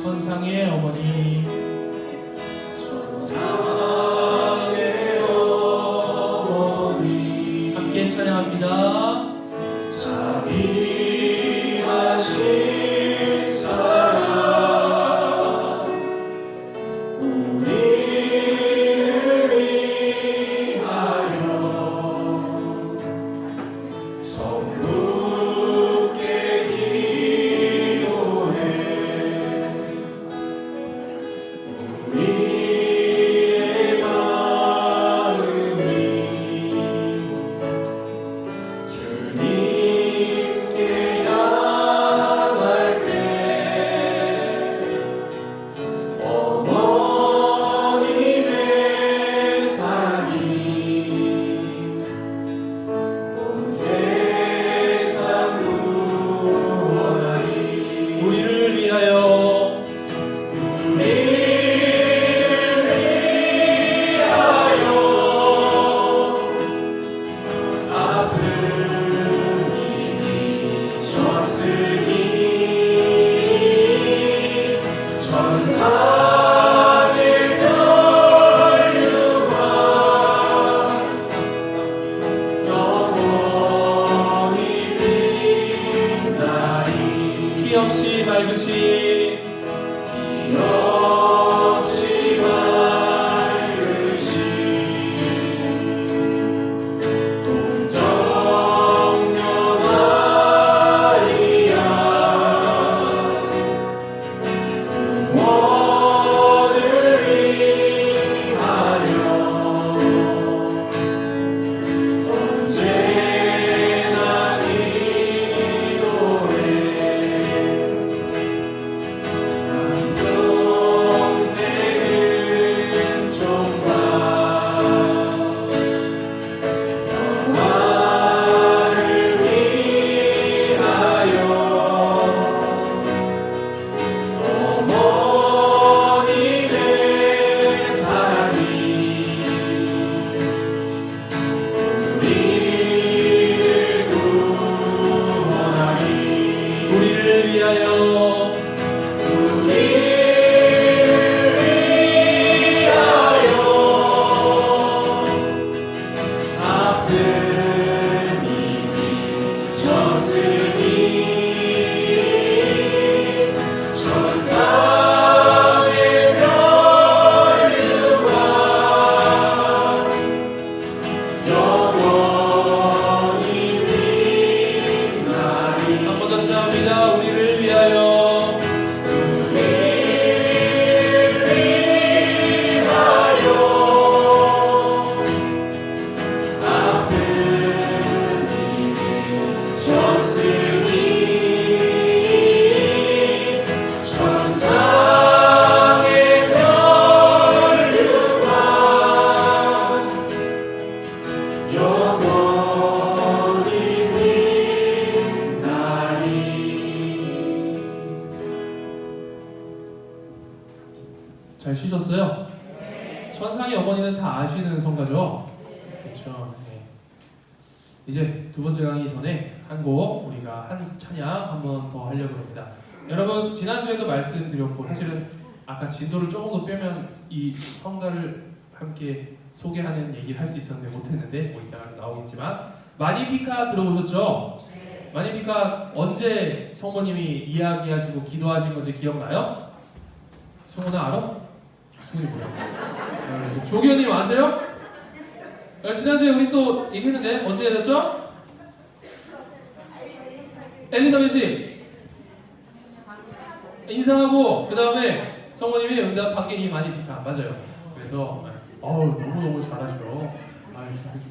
천상의 어머니, 천상의 어머니, 함께 찬양합니다. 자비하신 사랑 우리를 위하여 성부께 기도해 우리의 마음이 주님께 향할 때 어머님의 사랑이 온 세상 구원하리. 우리를 위하여 아픈 이셨으니 천상의 면류관 영원히 빛나리. 피 없이 맑으신 동정녀마리아 구원을 위하여 언제나 기도해 평생은 종과 영화를 위하여 어머님의 사랑이 우리를 구원하리. 우리를 위하여 아픈 이셨으니 천상의 면류관 영원히 빛나리. 한 번 더 찬양합니다. 우리를 위하여 아픈 이셨으니 천상의 면류관 영원히 빛나리. 잘 쉬셨어요? 천상의 어머니는 다 아시는 성가죠? 그렇죠. 네. 이제 두 번째 강의 전에 한 곡 우리가 한 찬양 한 번 더 하려고 합니다. 여러분 지난주에도 말씀드렸고 사실은 아까 진도를 조금 더 빼면 이 성가를 함께 소개하는 얘기를 할 수 있었는데 못했는데 뭐 이따가 나오겠지만 마니피카 들어보셨죠? 마니피카 언제 성모님이 이야기하시고 기도하신 건지 기억나요? 승훈아 알아? 승훈이 뭐야? 조교님 아세요? 지난주에 우리 또 얘기했는데 언제 해줬죠? 엘리자벳이 인사하고 그 다음에 성모님이 응답 반격이 마니피카 맞아요. 그래서 너무너무 잘하셔.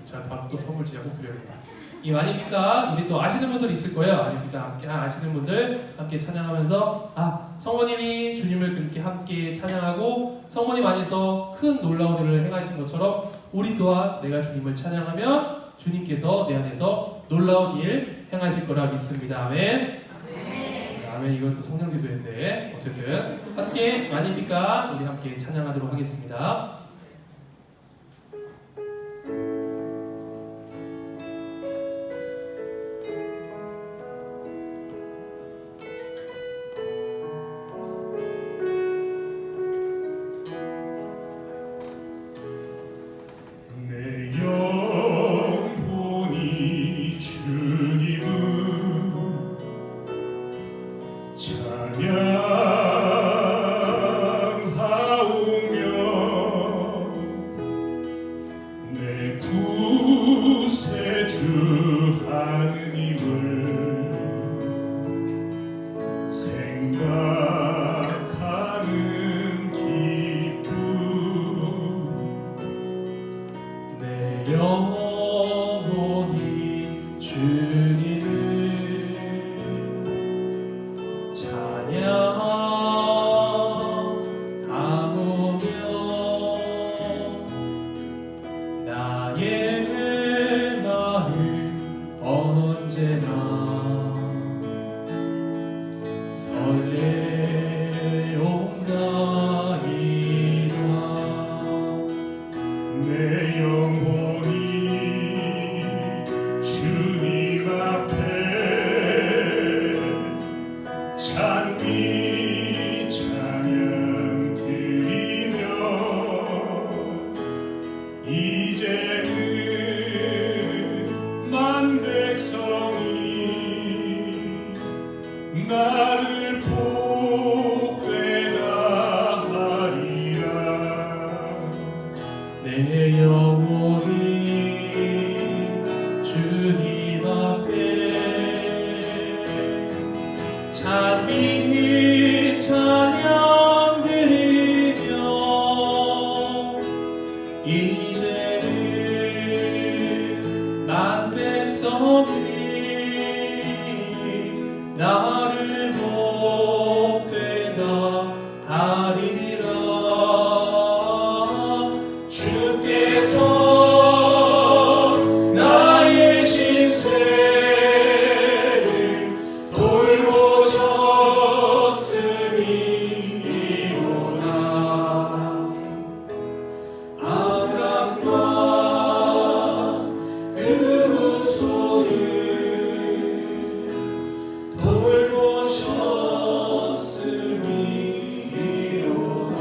제가 또 선물 진짜 꼭 드려야겠다. 이 마니피카 우리 또 아시는 분들 있을 거예요. 마니피카 함께 아시는 분들 함께 찬양하면서 성모님이 주님을 그렇게 함께 찬양하고 성모님 안에서 큰 놀라운 일을 행하신 것처럼 우리 또한 내가 주님을 찬양하면 주님께서 내 안에서 놀라운 일 행하실 거라 믿습니다. 아멘. 아멘. 이건 또 성령기도인데 어쨌든 함께 마니피카 우리 함께 찬양하도록 하겠습니다. 찬양하오며 내 구세주 하느님을 생각하는 기쁨 내 영혼이 주님을 찬양하오며 나의 마음 언제나 설레온다이다. 내 영혼이 주님 앞에 찬미 찬양 드리며 이제는 만 백성이 나를 복되다 하리라. 내 영혼이 주님 앞에 찬미 찬양 드리며 이제는 난 백성이 나를 복되다 하리라. 주께서 나의 신세를 돌보셨음이로다. 아담과 그 후손을 돌보셨음이로다.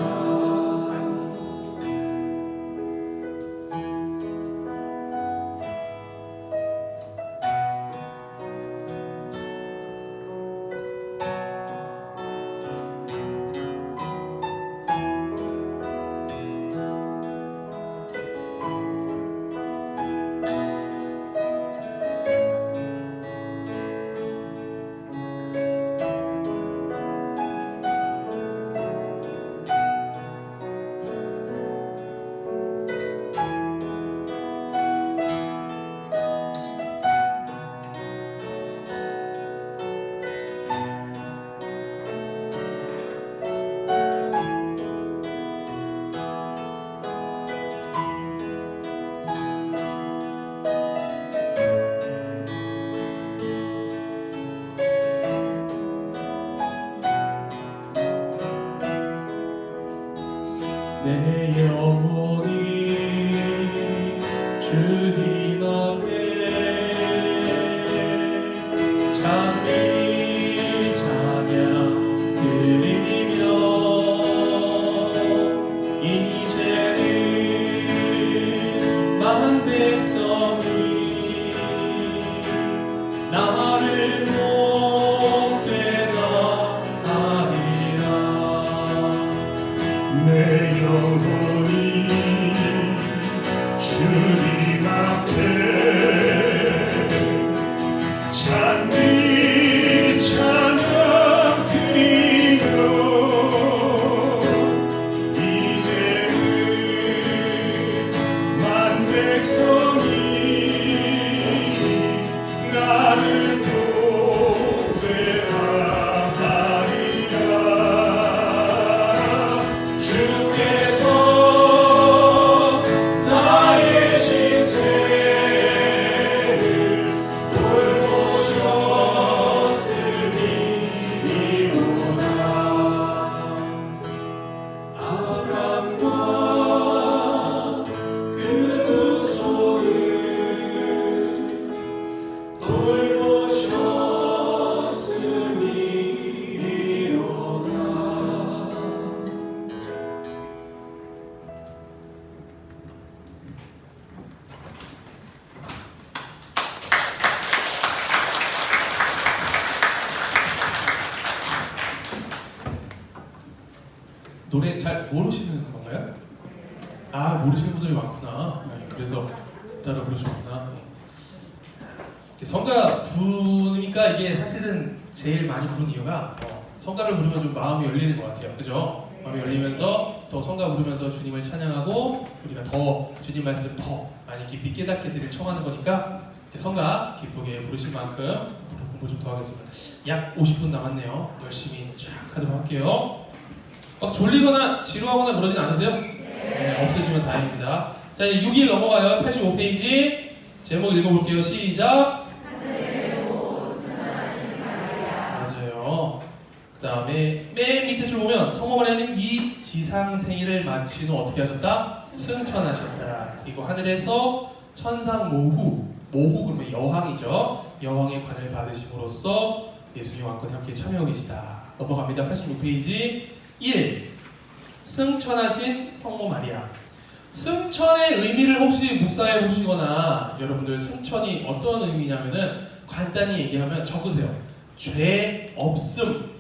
내 영혼이 주님 앞에 찬미 찬양 드리며 이제는 만 백성이 나를 복되다 하리라. 내 영혼 노래 잘 모르시는 건가요? 아, 모르시는 분들이 많구나. 네, 그래서 따라 부르셨구나. 성가 부르니까 이게 사실은 제일 많이 부르는 이유가 성가를 부르면 좀 마음이 열리는 것 같아요. 그죠? 마음이 열리면서 더 성가 부르면서 주님을 찬양하고 우리가 더 주님 말씀 더 많이 깊이 깨닫게 되길 청하는 거니까 성가 기쁘게 부르실 만큼 공부 좀 더 하겠습니다. 약 50분 남았네요. 열심히 쫙 하도록 할게요. 막 졸리거나 지루하거나 그러진 않으세요? 네, 없으시면 다행입니다. 자, 이제 6일 넘어가요. 85페이지 제목 읽어볼게요. 시작. 맞아요. 그 다음에 맨 밑에 줄 보면 성모 마리아는 이 지상생일을 마친 후 어떻게 하셨다? 승천하셨다. 그리고 하늘에서 천상 모후 그러면 여왕이죠. 여왕의 관을 받으심으로써 예수님 왕권에 함께 참여하고 계시다. 넘어갑니다. 86페이지 1. 승천하신 성모 마리아. 승천의 의미를 혹시 묵상해 보시거나 여러분들 승천이 어떤 의미냐면은 간단히 얘기하면 적으세요. 죄 없음.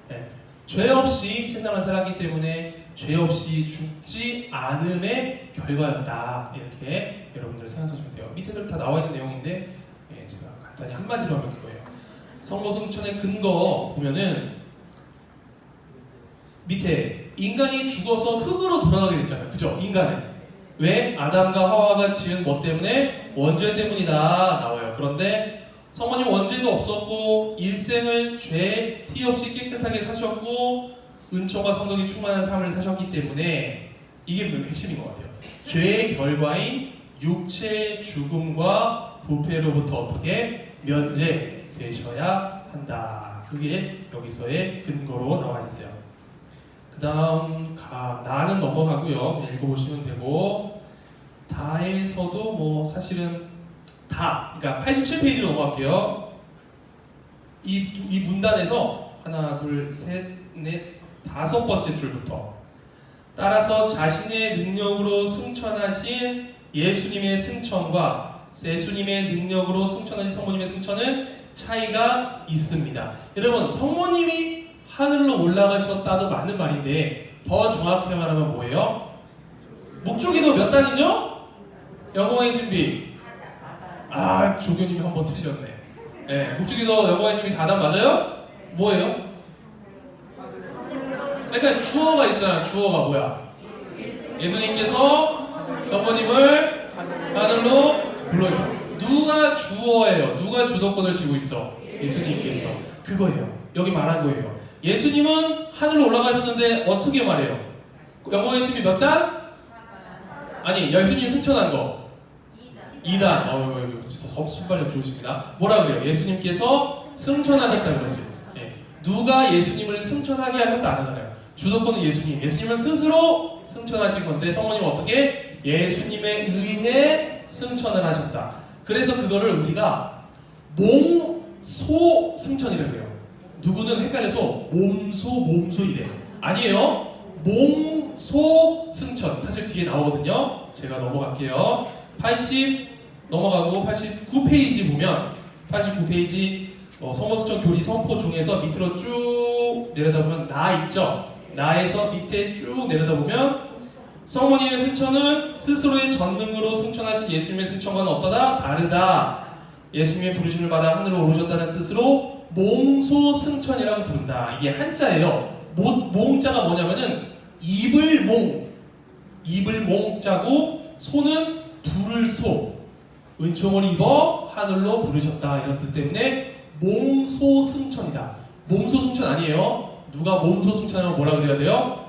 네. 죄 없이 세상을 살았기 때문에 죄 없이 죽지 않음의 결과였다. 이렇게 여러분들 생각하시면 돼요. 밑에들 다 나와 있는 내용인데 제가 간단히 한마디로 하면 그거예요. 성모 승천의 근거 보면은 밑에 인간이 죽어서 흙으로 돌아가게 됐잖아요. 그죠? 인간은. 왜? 아담과 하와가 지은 뭐 때문에? 원죄 때문이다 나와요. 그런데 성모님 원죄도 없었고 일생을 죄 티 없이 깨끗하게 사셨고 은총과 성덕이 충만한 삶을 사셨기 때문에 이게 핵심인 것 같아요. 죄의 결과인 육체의 죽음과 부패로부터 어떻게 면제되셔야 한다. 그게 여기서의 근거로 나와 있어요. 그 다음 나는 넘어가고요. 그냥 읽어보시면 되고 다에서도 뭐 사실은 그러니까 87페이지로 넘어갈게요. 이 문단에서 하나, 둘, 셋, 넷, 5번째 줄부터 따라서 자신의 능력으로 승천하신 예수님의 승천과 세수님의 능력으로 승천하신 성모님의 승천은 차이가 있습니다. 여러분, 성모님이 하늘로 올라가셨다도 맞는 말인데 더 정확히 말하면 뭐예요? 목조기도 몇 단이죠? 영광의 신비. 조교님이 한번 틀렸네. 네, 목조기도 영광의 신비 4단 맞아요? 뭐예요? 그러니까 주어가 있잖아. 주어가 뭐야? 예수님께서 성모님을 하늘로 불러줘. 누가 주어예요? 누가 주도권을 쥐고 있어? 예수님께서. 그거예요. 여기 말한 거예요. 예수님은 하늘로 올라가셨는데 어떻게 말해요? 영광의 신비 몇 단? 아니, 예수님 승천한 거 2단. 순발력 좋으십니다. 뭐라 그래요? 예수님께서 승천하셨다는 거지. 네. 누가 예수님을 승천하게 하셨다 안 하잖아요. 주도권은 예수님은 스스로 승천하신 건데 성모님은 어떻게? 예수님에 의해 승천을 하셨다. 그래서 그거를 우리가 몸소 승천이라고 해요. 누구는 헷갈려서 몸소 이래요. 아니에요. 몸소 승천. 사실 뒤에 나오거든요. 제가 넘어갈게요. 80 넘어가고 89페이지 보면 89페이지 성모 승천 교리 선포 중에서 밑으로 쭉 내려다보면 나 있죠. 나에서 밑에 쭉 내려다보면 성모님의 승천은 스스로의 전능으로 승천하신 예수님의 승천과는 어떠다? 다르다. 예수님의 부르심을 받아 하늘로 오르셨다는 뜻으로 몽소 승천이라고 부른다. 이게 한자예요. 몽자가 뭐냐면은 입을 몽자고 소는 부를 소. 은총을 입어 하늘로 부르셨다. 이런 뜻 때문에 몽소 승천이다. 몸소 승천 아니에요. 누가 몸소 승천하면 뭐라 그래야 돼요?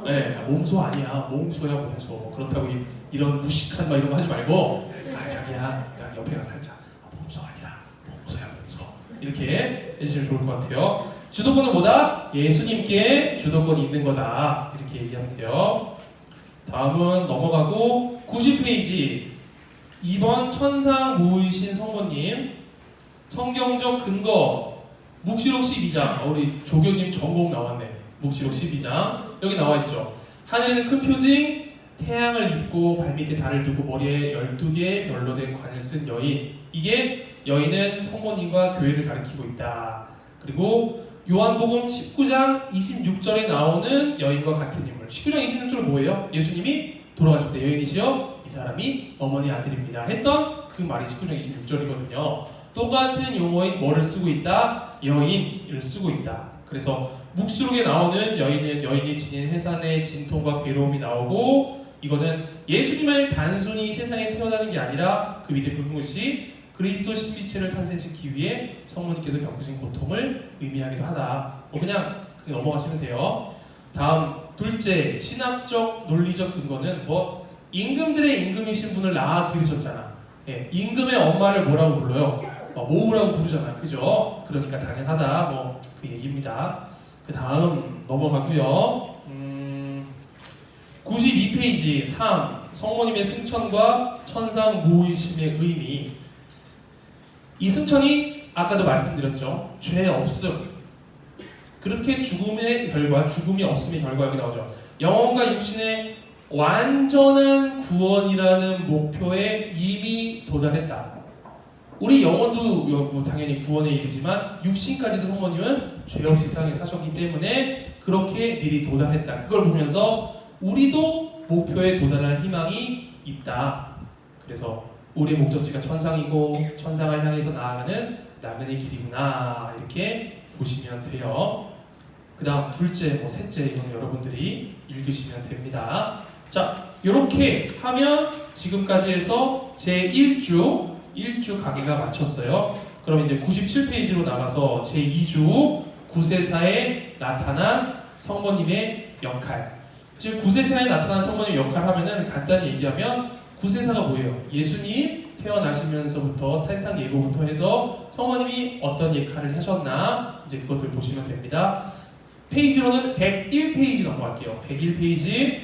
네, 몸소 아니야. 몸소야 몸소. 그렇다고 이런 무식한 말 이런 거 하지 말고 자기야 나 옆에 가서 살자. 몸소 아니라 몸소야 몸소. 이렇게 해주시면 좋을 것 같아요. 주도권은 뭐다? 예수님께 주도권이 있는 거다. 이렇게 얘기하면 돼요. 다음은 넘어가고 90페이지 2번 천상 모이신 성모님 성경적 근거 묵시록 12장. 우리 조교님 전공 나왔네. 묵시록 12장 여기 나와있죠. 하늘에는 큰 표징 태양을 입고 발밑에 달을 두고 머리에 12개의 별로 된 관을 쓴 여인. 이게 여인은 성모님과 교회를 가리키고 있다. 그리고 요한복음 19장 26절에 나오는 여인과 같은 인물. 19장 26절은 뭐예요? 예수님이 돌아가실 때 여인이시여 이 사람이 어머니 아들입니다 했던 그 말이 19장 26절이거든요. 똑같은 용어인 뭐를 쓰고 있다? 여인을 쓰고 있다. 그래서 묵수록에 나오는 여인은 여인이 지닌 해산의 진통과 괴로움이 나오고, 이거는 예수님을 단순히 세상에 태어나는 게 아니라 그 밑에 굵은 것이 그리스도 신비체를 탄생시키기 위해 성모님께서 겪으신 고통을 의미하기도 하다. 그냥 넘어가시면 돼요. 다음 둘째, 신학적 논리적 근거는 임금들의 임금이신 분을 낳아 기르셨잖아. 예, 임금의 엄마를 뭐라고 불러요? 모우라고 부르잖아요. 그죠? 그러니까 당연하다. 그 얘기입니다. 그 다음 넘어가고요. 92페이지 3. 성모님의 승천과 천상 모이심의 의미. 이 승천이 아까도 말씀드렸죠. 죄 없음. 그렇게 죽음의 결과, 죽음이 없음의 결과 여기 나오죠. 영혼과 육신의 완전한 구원이라는 목표에 이미 도달했다. 우리 영혼도 당연히 구원에 이르지만 육신까지도 성모님은 죄 없이 세상에 사셨기 때문에 그렇게 미리 도달했다. 그걸 보면서 우리도 목표에 도달할 희망이 있다. 그래서 우리의 목적지가 천상이고 천상을 향해서 나아가는 나그네 길이구나, 이렇게 보시면 돼요. 그 다음 둘째, 셋째, 이건 여러분들이 읽으시면 됩니다. 자, 이렇게 하면 지금까지 해서 제1주 강의가 마쳤어요. 그럼 이제 97페이지로 나가서 제2주 구세사에 나타난 성모님의 역할. 지금 구세사에 나타난 성모님의 역할 하면은 간단히 얘기하면 구세사가 뭐예요? 예수님 태어나시면서부터 탄생 예고부터 해서 성모님이 어떤 역할을 하셨나, 이제 그것들 보시면 됩니다. 페이지로는 101페이지 넘어갈게요. 101페이지.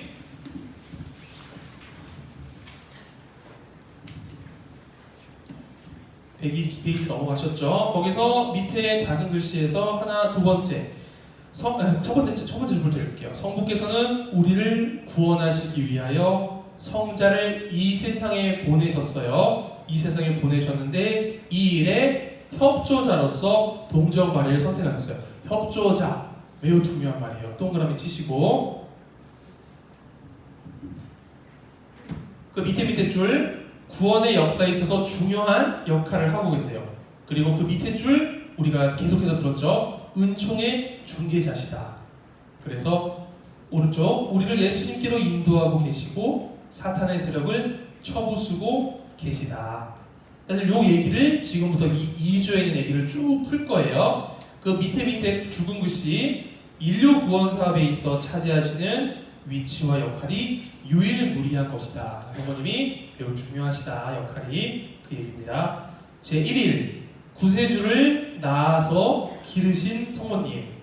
120페이지 넘어가셨죠? 거기서 밑에 작은 글씨에서 하나, 두 번째. 첫 번째부터 읽을게요. 성부께서는 우리를 구원하시기 위하여 성자를 이 세상에 보내셨어요. 이 세상에 보내셨는데 이 일에 협조자로서 동정 마리를 선택하셨어요. 협조자, 매우 중요한 말이에요. 동그라미 치시고 그 밑에 줄, 구원의 역사에 있어서 중요한 역할을 하고 계세요. 그리고 그 밑에 줄 우리가 계속해서 들었죠. 은총의 중개자시다. 그래서 오른쪽, 우리를 예수님께로 인도하고 계시고 사탄의 세력을 쳐부수고 계시다. 사실 이 얘기를 지금부터 2주에 있는 얘기를 쭉 풀 거예요. 그 밑에 죽은 글씨, 인류 구원 사업에 있어 차지하시는 위치와 역할이 유일무이한 것이다. 성모님이 매우 중요하시다. 역할이 그 얘기입니다. 제1일 구세주를 낳아서 기르신 성모님.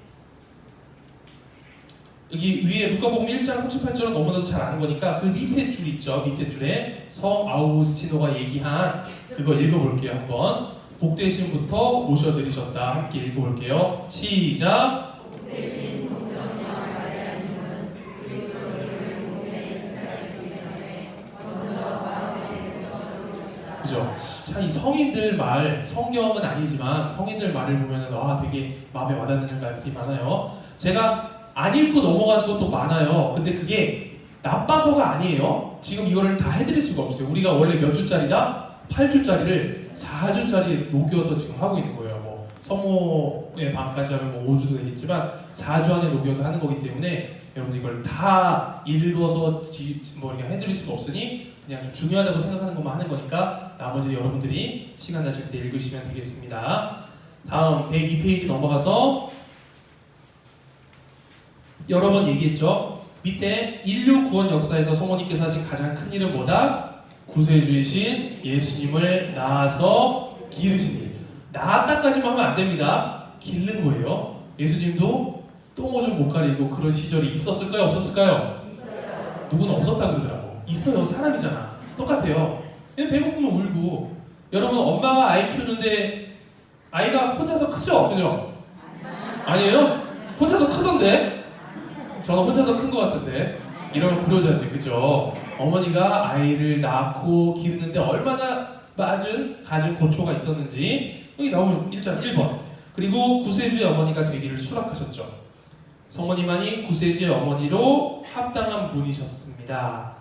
여기 위에 루카복음 1장 38절은 너무나도 잘 아는 거니까 그 밑에 줄 있죠. 밑에 줄에 성 아우구스티노가 얘기한 그걸 읽어볼게요. 한번. 복되신 부터 모셔드리셨다. 함께 읽어볼게요. 시작. 복되신 동정녀 마리아님은 그리스도를 몸에 인자하시기 전에 먼저 마음에 맺어주셨다. 그죠? 참 이 성인들 말, 성경은 아니지만 성인들 말을 보면은 되게 마음에 와닿는 말들이 많아요. 제가 안 읽고 넘어가는 것도 많아요. 근데 그게 나빠서가 아니에요. 지금 이거를 다 해드릴 수가 없어요. 우리가 원래 몇 주짜리다? 8주짜리를 4주짜리 녹여서 지금 하고 있는 거예요. 성모의 밤까지 하면 5주도 되겠지만 4주 안에 녹여서 하는 거기 때문에 여러분 이걸 다 읽어서 이렇게 해드릴 수가 없으니 그냥 좀 중요하다고 생각하는 것만 하는 거니까 나머지 여러분들이 시간 나실 때 읽으시면 되겠습니다. 다음 102페이지 넘어가서 여러 번 얘기했죠. 밑에 인류 구원 역사에서 성모님께서 하신 가장 큰 일은 뭐다? 구세주이신 예수님을 낳아서 기르신 일. 낳았다까지만 하면 안 됩니다. 기른 거예요. 예수님도 똥오줌 못 가리고 그런 시절이 있었을까요? 없었을까요? 있어요. 누구는 없었다 그러더라고. 있어요. 사람이잖아. 똑같아요. 배고프면 울고. 여러분 엄마가 아이 키우는데 아이가 혼자서 크죠? 그죠? 아니에요? 혼자서 크던데? 저는 혼자서 큰 것 같은데. 이러면 불효자지, 그죠? 어머니가 아이를 낳고 기르는데 얼마나 가진 고초가 있었는지 여기 나오면 1번 그리고 구세주의 어머니가 되기를 수락하셨죠. 성모님만이 구세주의 어머니로 합당한 분이셨습니다.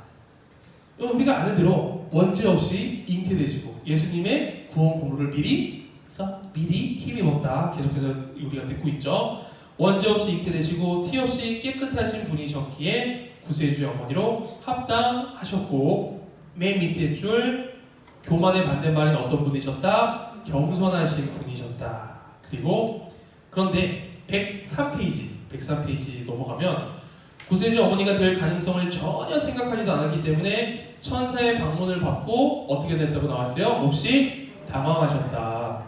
우리가 아는 대로 원죄 없이 잉태되시고 예수님의 구원 공로를 미리 힘입었다. 계속해서 우리가 듣고 있죠. 원죄 없이 잉태되시고 티 없이 깨끗하신 분이셨기에 구세주의 어머니로 합당하셨고, 맨 밑에 줄 교만의 반대말은 어떤 분이셨다? 겸손하신 분이셨다. 그리고 그런데 103페이지 넘어가면 구세주의 어머니가 될 가능성을 전혀 생각하지도 않았기 때문에 천사의 방문을 받고 어떻게 됐다고 나왔어요? 몹시 당황하셨다.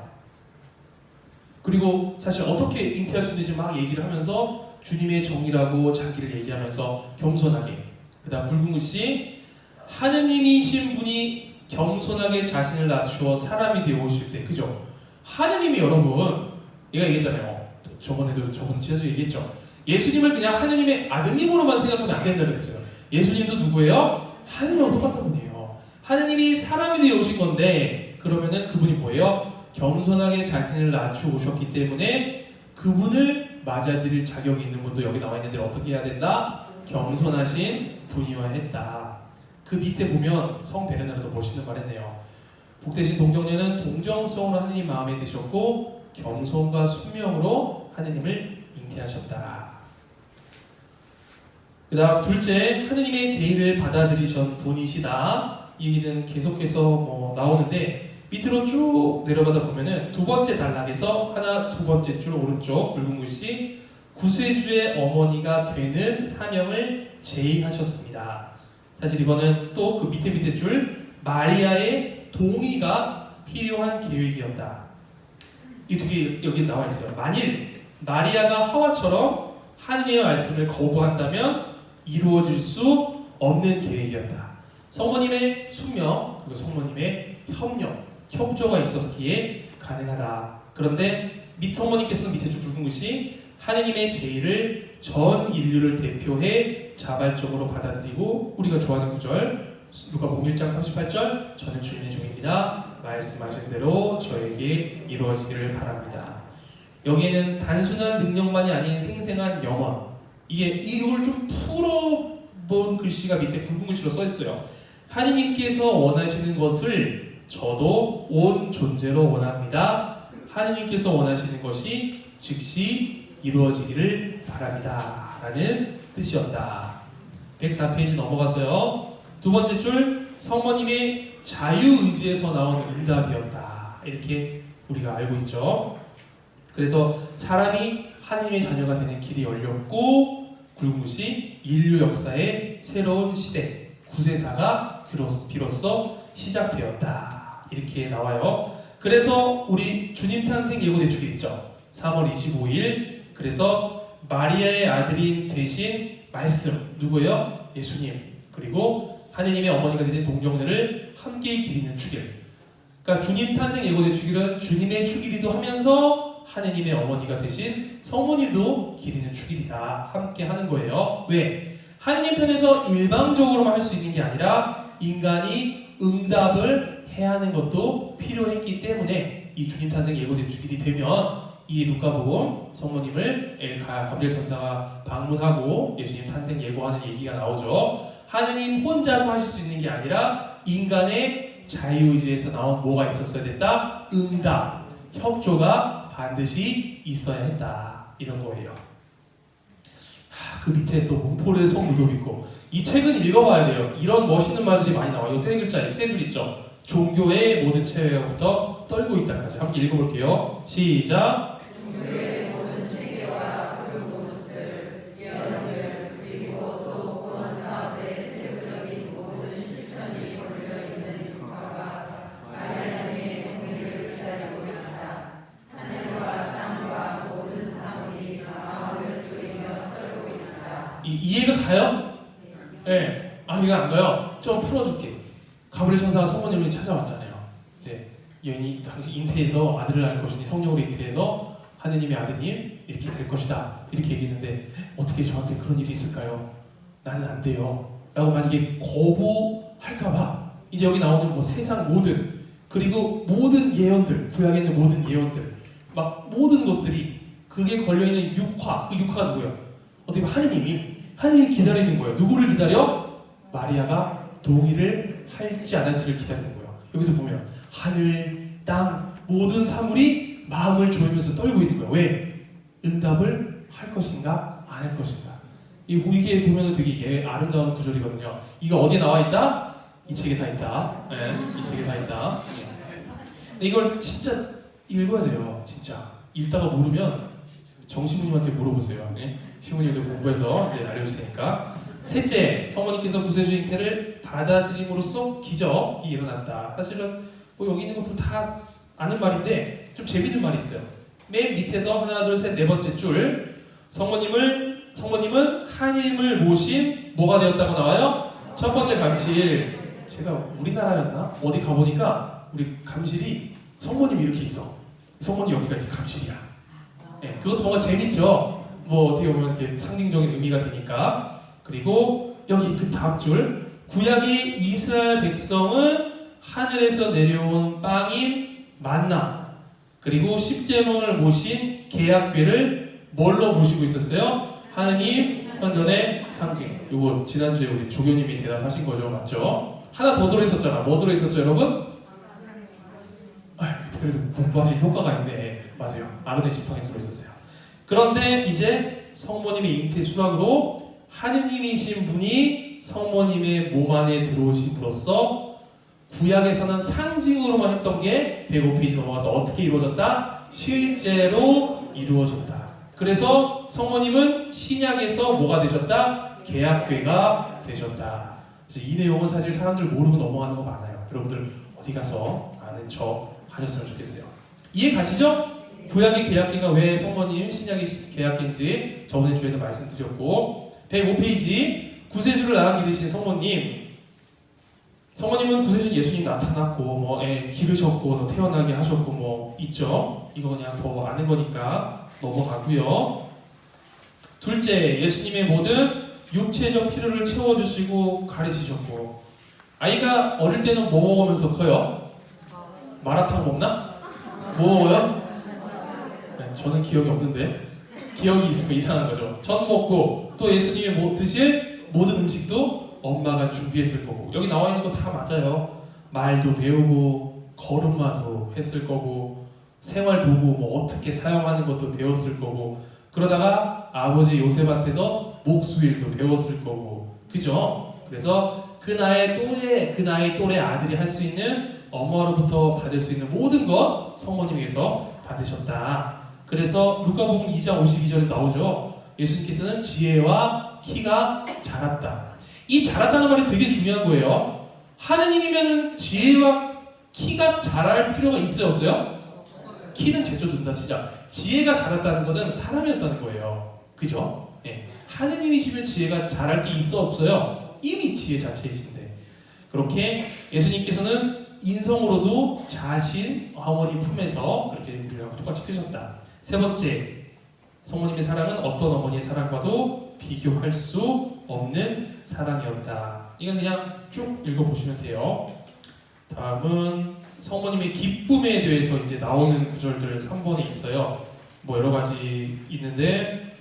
그리고 사실 어떻게 잉태할 수 있는지 막 얘기를 하면서 주님의 정의라고 자기를 얘기하면서 겸손하게, 그 다음 붉은 글씨, 하느님이신 분이 겸손하게 자신을 낮추어 사람이 되어 오실 때, 그죠? 하느님이 여러분, 얘가 얘기했잖아요. 저번 지난주에 얘기했죠. 예수님을 그냥 하느님의 아드님으로만 생각하면 안 된다고 했죠. 예수님도 누구예요? 하느님과 똑같은 분이에요. 하느님이 사람이 되어 오신 건데, 그러면은 그분이 뭐예요? 겸손하게 자신을 낮추어 오셨기 때문에 그분을 맞아들일 자격이 있는 분도 여기 나와 있는데 어떻게 해야 된다? 겸손하신 분이어야 했다. 그 밑에 보면 성 베르나르도 멋있는 말 했네요. 복되신 동정녀는 동정성으로 하느님 마음에 드셨고 겸손과 순명으로 하느님을 잉태하셨다. 그 다음 둘째, 하느님의 제의를 받아들이신 분이시다. 이 얘기는 계속해서 나오는데 밑으로 쭉 내려가다 보면은 두 번째 단락에서 두 번째 줄 오른쪽 붉은 글씨, 구세주의 어머니가 되는 사명을 제의하셨습니다. 사실 이거는 또 그 밑에 줄 마리아의 동의가 필요한 계획이었다. 이 두 개 여기 나와 있어요. 만일 마리아가 하와처럼 하느님의 말씀을 거부한다면 이루어질 수 없는 계획이었다. 성모님의 순명 그리고 성모님의 협조가 있었기에 가능하다. 그런데 성모님께서는 밑에 줄 붉은 글씨, 하느님의 제의를 전 인류를 대표해 자발적으로 받아들이고, 우리가 좋아하는 구절 누가복음 1장 38절, 저는 주님의 종입니다. 말씀하신 대로 저에게 이루어지기를 바랍니다. 여기에는 단순한 능력만이 아닌 생생한 영원, 이걸 좀 풀어본 글씨가 밑에 붉은 글씨로 써 있어요. 하느님께서 원하시는 것을 저도 온 존재로 원합니다. 하느님께서 원하시는 것이 즉시 이루어지기를 바랍니다. 라는 뜻이었다. 104페이지 넘어가서요. 두 번째 줄, 성모님의 자유의지에서 나온 응답이었다. 이렇게 우리가 알고 있죠. 그래서 사람이 하느님의 자녀가 되는 길이 열렸고, 굵은 글씨, 인류 역사의 새로운 시대, 구세사가 비로소 시작되었다. 이렇게 나와요. 그래서 우리 주님 탄생 예고 대축이 있죠. 3월 25일. 그래서 마리아의 아들인 되신 말씀, 누구예요? 예수님. 그리고 하느님의 어머니가 되신 동정녀를 함께 기리는 축일. 그러니까 주님 탄생 예고 대축일은 주님의 축일이기도 하면서 하느님의 어머니가 되신 성모님도 기리는 축일이다. 함께 하는 거예요. 왜? 하느님 편에서 일방적으로만 할 수 있는 게 아니라 인간이 응답을 해야 하는 것도 필요했기 때문에 이 주님 탄생 예고 대축일이 되면 이 누가복음 성모님을 가브리엘 천사가 방문하고 예수님 탄생 예고하는 얘기가 나오죠. 하느님 혼자서 하실 수 있는 게 아니라 인간의 자유의지에서 나온 뭐가 있었어야 됐다? 응답, 협조가 반드시 있어야 했다. 이런 거예요. 그 밑에 또 몬포르의 성 루도비코. 이 책은 읽어봐야 돼요. 이런 멋있는 말들이 많이 나와요. 세 글자에 세 줄 있죠. 종교의 모든 체계부터 떨고 있다까지 함께 읽어볼게요. 시작. 종교의 모든 체계와 그 모습들, 예언들, 그리고 또 구원 사업의 세부적인 모든 실천이 걸려 있는 국가가 하나님의 동의를 기다리고 있다. 하늘과 땅과 모든 사물이 마음을 졸이며 떨고 있다. 이해가 가요? 네. 이해가 안 가요? 좀 풀어줄게. 가브리엘 천사가 성모님을 찾아왔잖아요. 이제 여인이 당시 잉태해서 아들을 낳을 것이니 성령으로 잉태해서 하느님의 아드님 이렇게 될 것이다. 이렇게 얘기했는데 어떻게 저한테 그런 일이 있을까요? 나는 안 돼요. 라고 만약에 거부할까봐 이제 여기 나오는 세상 모든, 그리고 모든 예언들, 구약에 있는 모든 예언들, 막 모든 것들이 그게 걸려있는 육화, 그 육화가 누구예요? 어떻게 보면 하느님이 기다리는 거예요. 누구를 기다려? 마리아가 동의를 할지 안 할지를 기다리는 거예요. 여기서 보면 하늘, 땅, 모든 사물이 마음을 조이면서 떨고 있는 거예요. 왜? 응답을 할 것인가? 안 할 것인가? 이게 보면 되게 아름다운 구절이거든요. 이거 어디에 나와 있다? 이 책에 다 있다. 네, 이 책에 다 있다. 네. 이걸 진짜 읽어야 돼요. 진짜. 읽다가 모르면 정신부님한테 물어보세요. 네? 시부님도 공부해서 알려줄 테니까. 셋째, 성모님께서 구세주 잉태를 받아들임으로써 기적이 일어났다. 사실은 뭐 여기 있는 것들 다 아는 말인데 좀 재밌는 말이 있어요. 맨 밑에서 하나, 둘, 셋, 네 번째 줄 성모님은 하나님을 모신 뭐가 되었다고 나와요? 첫 번째 감실. 제가 우리나라였나? 어디 가보니까 우리 감실이 성모님이 이렇게 있어. 성모님 여기가 이렇게 감실이야. 네, 그것도 뭔가 재밌죠? 뭐 어떻게 보면 이렇게 상징적인 의미가 되니까. 그리고 여기 그 다음 줄 구약의 이스라엘 백성은 하늘에서 내려온 빵인 만나 그리고 십계명을 모신 계약궤를 뭘로 보시고 있었어요? 하느님 현존의 상징. 이거 지난주에 우리 조교님이 대답하신 거죠, 맞죠? 하나 더 들어있었잖아. 뭐 들어있었죠, 여러분? 그래도 공부하신 효과가 있네. 맞아요. 아론의 지팡이 들어있었어요. 그런데 이제 성모님의 잉태 수락으로 하느님이신 분이 성모님의 몸 안에 들어오심으로써 구약에서는 상징으로만 했던 게 105페이지 넘어가서 어떻게 이루어졌다? 실제로 이루어졌다. 그래서 성모님은 신약에서 뭐가 되셨다? 계약궤가 되셨다. 이 내용은 사실 사람들 모르고 넘어가는 거 많아요. 여러분들 어디 가서 아는 척 하셨으면 좋겠어요. 이해 가시죠? 구약의 계약궤가 왜 성모님, 신약의 계약궤인지 저번에 주에도 말씀드렸고 105페이지 구세주를 낳아 기르신 성모님은 구세주 예수님 나타났고 뭐 기르셨고 태어나게 하셨고 뭐 있죠. 이거 그냥 더 아는 거니까 넘어가고요. 둘째, 예수님의 모든 육체적 필요를 채워주시고 가르치셨고 아이가 어릴 때는 뭐 먹으면서 커요? 마라탕 먹나? 뭐 먹어요? 네, 저는 기억이 없는데 기억이 있으면 이상한 거죠. 전 먹고 또 예수님이 드실 모든 음식도 엄마가 준비했을 거고 여기 나와 있는 거 다 맞아요. 말도 배우고 걸음마도 했을 거고 생활 도구 뭐 어떻게 사용하는 것도 배웠을 거고 그러다가 아버지 요셉한테서 목수일도 배웠을 거고 그죠? 그래서 그 나이 또래 아들이 할 수 있는 엄마로부터 받을 수 있는 모든 것 성모님에게서 받으셨다. 그래서 누가복음 2장 52절에 나오죠. 예수님께서는 지혜와 키가 자랐다. 이 자랐다는 말이 되게 중요한 거예요. 하느님이면은 지혜와 키가 자랄 필요가 있어요, 없어요? 키는 제쳐준다, 진짜. 지혜가 자랐다는 것은 사람이었다는 거예요. 그죠? 네. 하느님이시면 지혜가 자랄 게 있어, 없어요? 이미 지혜 자체이신데. 그렇게 예수님께서는 인성으로도 자신 어머니 품에서 그렇게 우리랑 똑같이 크셨다. 세 번째, 성모님의 사랑은 어떤 어머니의 사랑과도 비교할 수 없는 사랑이었다. 이건 그냥 쭉 읽어보시면 돼요. 다음은 성모님의 기쁨에 대해서 이제 나오는 구절들 3번에 있어요. 뭐 여러 가지 있는데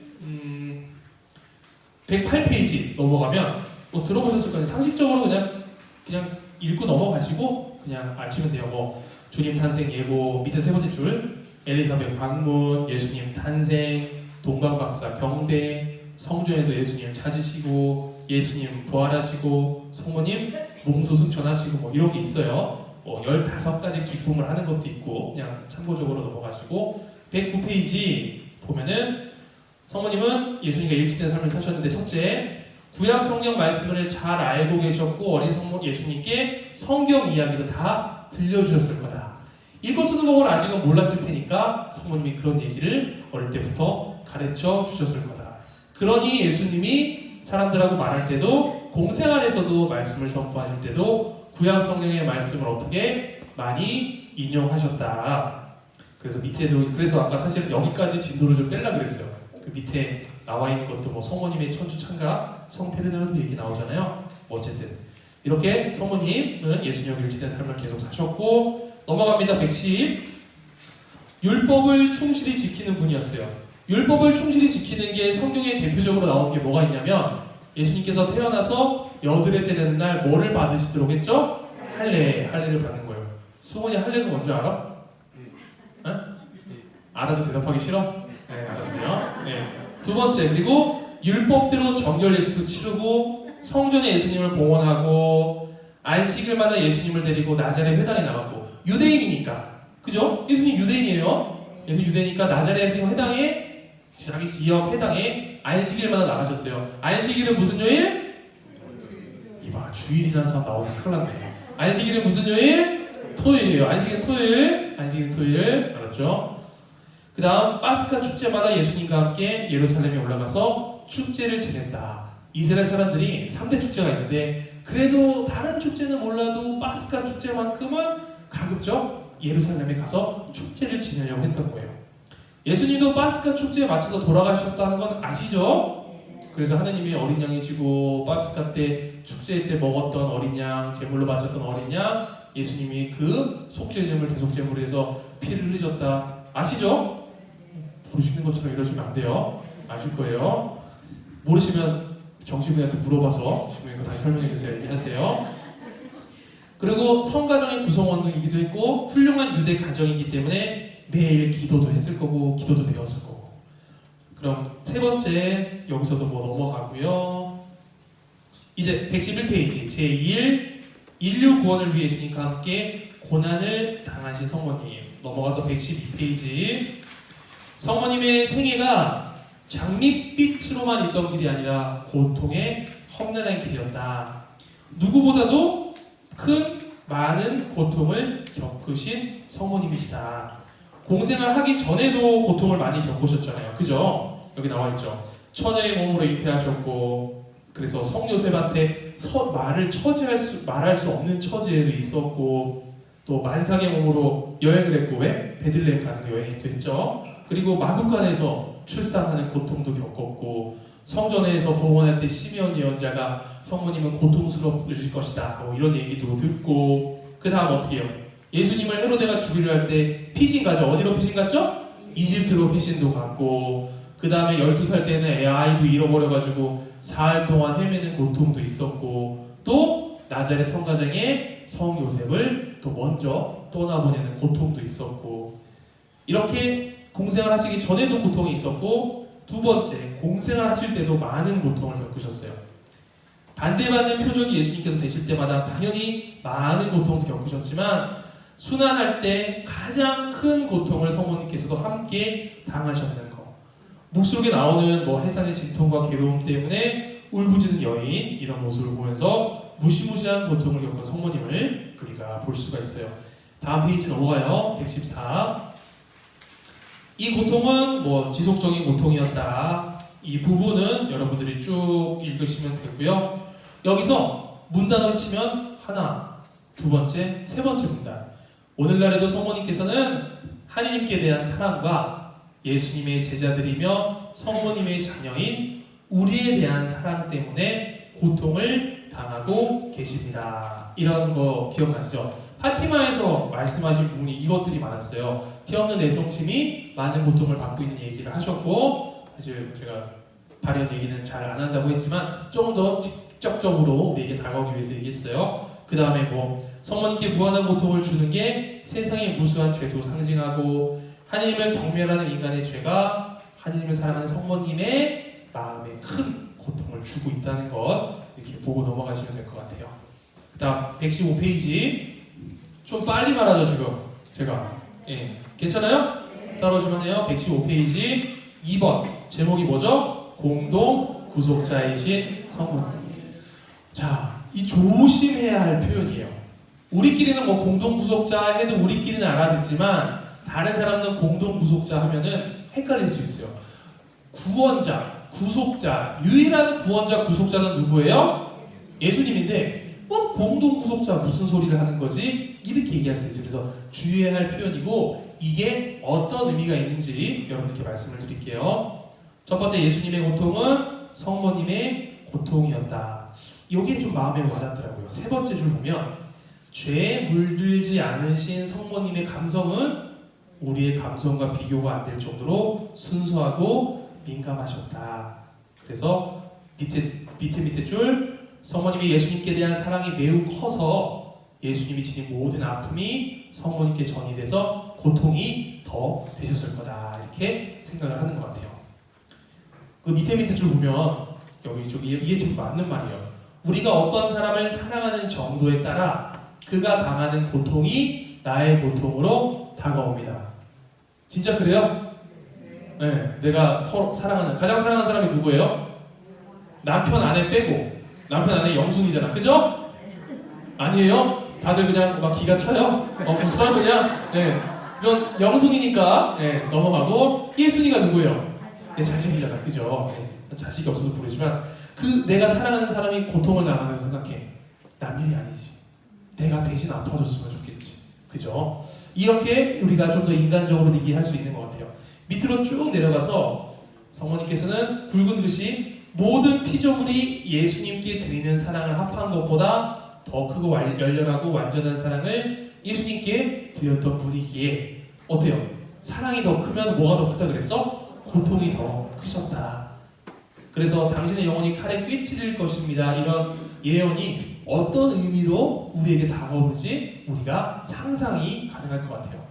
108페이지 넘어가면 뭐 들어보셨을 거예요. 상식적으로 그냥 읽고 넘어가시고 그냥 아시면 돼요. 뭐 주님 탄생 예고 밑에 세 번째 줄 엘리사벳 방문, 예수님 탄생, 동방박사 경배, 성전에서 예수님 찾으시고 예수님 부활하시고 성모님 몸소 승천하시고 뭐 이런 게 있어요. 뭐 15가지 기쁨을 하는 것도 있고 그냥 참고적으로 넘어가시고 109페이지 보면은 성모님은 예수님과 일치된 삶을 사셨는데 첫째, 구약 성경 말씀을 잘 알고 계셨고 어린 성모 예수님께 성경 이야기도 다 들려주셨을 거다. 읽고 쓰는 법을 아직은 몰랐을 테니까 성모님이 그런 얘기를 어릴 때부터 가르쳐 주셨을 거다. 그러니 예수님이 사람들하고 말할 때도 공생활에서도 말씀을 선포하실 때도 구약 성경의 말씀을 어떻게 많이 인용하셨다. 그래서 밑에도 그래서 아까 사실 여기까지 진도를 좀 떼려고 그랬어요. 그 밑에 나와 있는 것도 뭐 성모님의 천주 창가 성페르나도 얘기 나오잖아요. 어쨌든 이렇게 성모님은 예수님과 일치된 삶을 계속 사셨고 넘어갑니다. 110 율법을 충실히 지키는 분이었어요. 율법을 충실히 지키는 게 성경에 대표적으로 나온 게 뭐가 있냐면 예수님께서 태어나서 여드레째 되는 날 뭐를 받으시도록 했죠? 할례를 받는 거예요. 수건이 할례가 뭔지 알아? 네? 알아도 대답하기 싫어? 네, 알았어요. 네. 두 번째, 그리고 율법대로 정결 예식도 치르고 성전에 예수님을 봉헌하고 안식일마다 예수님을 데리고 나자렛 회당에 나갔고 유대인이니까 그죠? 예수님 유대인이에요. 예수님 유대니까 나자렛 회당에 자기 지역 회당에 안식일마다 나가셨어요. 안식일은 무슨 요일? 이봐 주일이라는 사람 나오면 큰일 났네. 안식일은 무슨 요일? 토요일이에요. 안식일은 토요일. 안식일은 토요일. 알았죠? 그 다음 파스카 축제마다 예수님과 함께 예루살렘에 올라가서 축제를 지냈다. 이스라엘 사람들이 3대 축제가 있는데 그래도 다른 축제는 몰라도 파스카 축제만큼은 가급적 예루살렘에 가서 축제를 지내려고 했던 거예요. 예수님도 파스카 축제에 맞춰서 돌아가셨다는 건 아시죠? 그래서 하느님이 어린 양이시고 파스카 때 축제 때 먹었던 어린 양, 제물로 바쳤던 어린 양, 예수님이 그 속죄제물, 대속제물을 해서 피를 흘리셨다. 아시죠? 모르시는 것처럼 이러시면 안 돼요. 아실 거예요. 모르시면 정신부한테 물어봐서 지금 다시 설명해 주세요. 얘기하세요. 그리고 성가정의 구성원이기도 했고 훌륭한 유대 가정이기 때문에 매일 기도도 했을 거고 기도도 배웠을 거고. 그럼 세 번째 여기서도 뭐 넘어가고요. 이제 111페이지 제2일 인류 구원을 위해 예수님과 함께 고난을 당하신 성모님. 넘어가서 112페이지 성모님의 생애가 장밋빛으로만 있던 길이 아니라 고통의 험난한 길이었다. 누구보다도 많은 고통을 겪으신 성모님이시다. 공생을 하기 전에도 고통을 많이 겪으셨잖아요. 그죠? 여기 나와있죠. 처녀의 몸으로 잉태하셨고 그래서 성요셉한테 말할 수 없는 처지에도 있었고 또 만삭의 몸으로 여행을 했고 왜? 베들레헴 가는 거 여행이 됐죠. 그리고 마구간에서 출산하는 고통도 겪었고 성전에서 봉헌할 때 시meon 예언자가 성모님은 고통스러우실 것이다 이런 얘기도 듣고 그 다음 어떻게 해요? 예수님을 헤로데가 죽이려 할 때 피신 가죠. 어디로 피신 갔죠? 이집트로 피신도 갔고 그 다음에 12살 때는 애 아이도 잃어버려가지고 사흘 동안 헤매는 고통도 있었고 또 나자렛 성가정에 성 요셉을 또 먼저 떠나보내는 고통도 있었고 이렇게 공생을 하시기 전에도 고통이 있었고 두 번째 공생을 하실 때도 많은 고통을 겪으셨어요. 반대받는 표적이 예수님께서 되실 때마다 당연히 많은 고통도 겪으셨지만 순환할 때 가장 큰 고통을 성모님께서도 함께 당하셨는 것. 묵속에 나오는 해산의 진통과 괴로움 때문에 울부짖는 여인 이런 모습을 보면서 무시무시한 고통을 겪은 성모님을 우리가 볼 수가 있어요. 다음 페이지 넘어가요. 114. 이 고통은 지속적인 고통이었다. 이 부분은 여러분들이 쭉 읽으시면 되고요. 여기서 문단어를 치면 하나, 두 번째, 세 번째 문단. 오늘날에도 성모님께서는 하느님께 대한 사랑과 예수님의 제자들이며 성모님의 자녀인 우리에 대한 사랑 때문에 고통을 당하고 계십니다. 이런 거 기억나시죠? 파티마에서 말씀하신 부분이 이것들이 많았어요. 티없는 내성심이 많은 고통을 받고 있는 얘기를 하셨고 사실 제가 발언 얘기는 잘 안 한다고 했지만 조금 더 직접적으로 우리에게 다가오기 위해서 얘기했어요. 그 다음에 성모님께 무한한 고통을 주는 게 세상의 무수한 죄도 상징하고 하느님을 경멸하는 인간의 죄가 하느님을 사랑하는 성모님의 마음에 큰 고통을 주고 있다는 것 이렇게 보고 넘어가시면 될 것 같아요. 그 다음 115페이지 좀 빨리 말하죠 지금 제가 괜찮아요? 따라오시면 해요. 115페이지 2번 제목이 뭐죠? 공동 구속자이신 성모님. 자, 이 조심해야 할 표현이에요. 우리끼리는 공동 구속자 해도 우리끼리는 알아듣지만 다른 사람은 공동 구속자 하면은 헷갈릴 수 있어요. 구원자, 구속자, 유일한 구원자, 구속자는 누구예요? 예수님인데 공동 구속자 무슨 소리를 하는 거지? 이렇게 얘기할 수 있어요. 그래서 주의해야 할 표현이고 이게 어떤 의미가 있는지 여러분께 말씀을 드릴게요. 첫 번째 예수님의 고통은 성모님의 고통이었다. 이게 좀 마음에 와닿더라고요. 세 번째 줄 보면 죄에 물들지 않으신 성모님의 감성은 우리의 감성과 비교가 안 될 정도로 순수하고 민감하셨다. 그래서 밑에 줄 성모님이 예수님께 대한 사랑이 매우 커서 예수님이 지닌 모든 아픔이 성모님께 전이돼서 고통이 더 되셨을 거다. 이렇게 생각을 하는 것 같아요. 그 밑에 줄 보면 이게 좀 맞는 말이에요. 우리가 어떤 사람을 사랑하는 정도에 따라 그가 당하는 고통이 나의 고통으로 다가옵니다. 진짜 그래요? 네, 내가 가장 사랑하는 사람이 누구예요? 남편 아내 빼고 남편 아내 영순이잖아, 그죠? 아니에요? 다들 그냥 막 기가 차요? 무슨 그냥 그건 영순이니까 넘어가고 1순위가 누구예요? 내 자식이잖아, 그죠? 자식이 없어서 모르지만 그 내가 사랑하는 사람이 고통을 당하는 생각해. 남일이 아니지. 내가 대신 아파줬으면 좋겠지, 그죠? 이렇게 우리가 좀 더 인간적으로 얘기할 수 있는 것 같아요. 밑으로 쭉 내려가서 성모님께서는 굵은 글씨 모든 피조물이 예수님께 드리는 사랑을 합한 것보다 더 크고 열렬하고 완전한 사랑을 예수님께 드렸던 분이기에 어때요? 사랑이 더 크면 뭐가 더 크다 그랬어? 고통이 더 크셨다. 그래서 당신의 영혼이 칼에 꿰찔릴 것입니다. 이런 예언이 어떤 의미로 우리에게 다가오는지 우리가 상상이 가능할 것 같아요.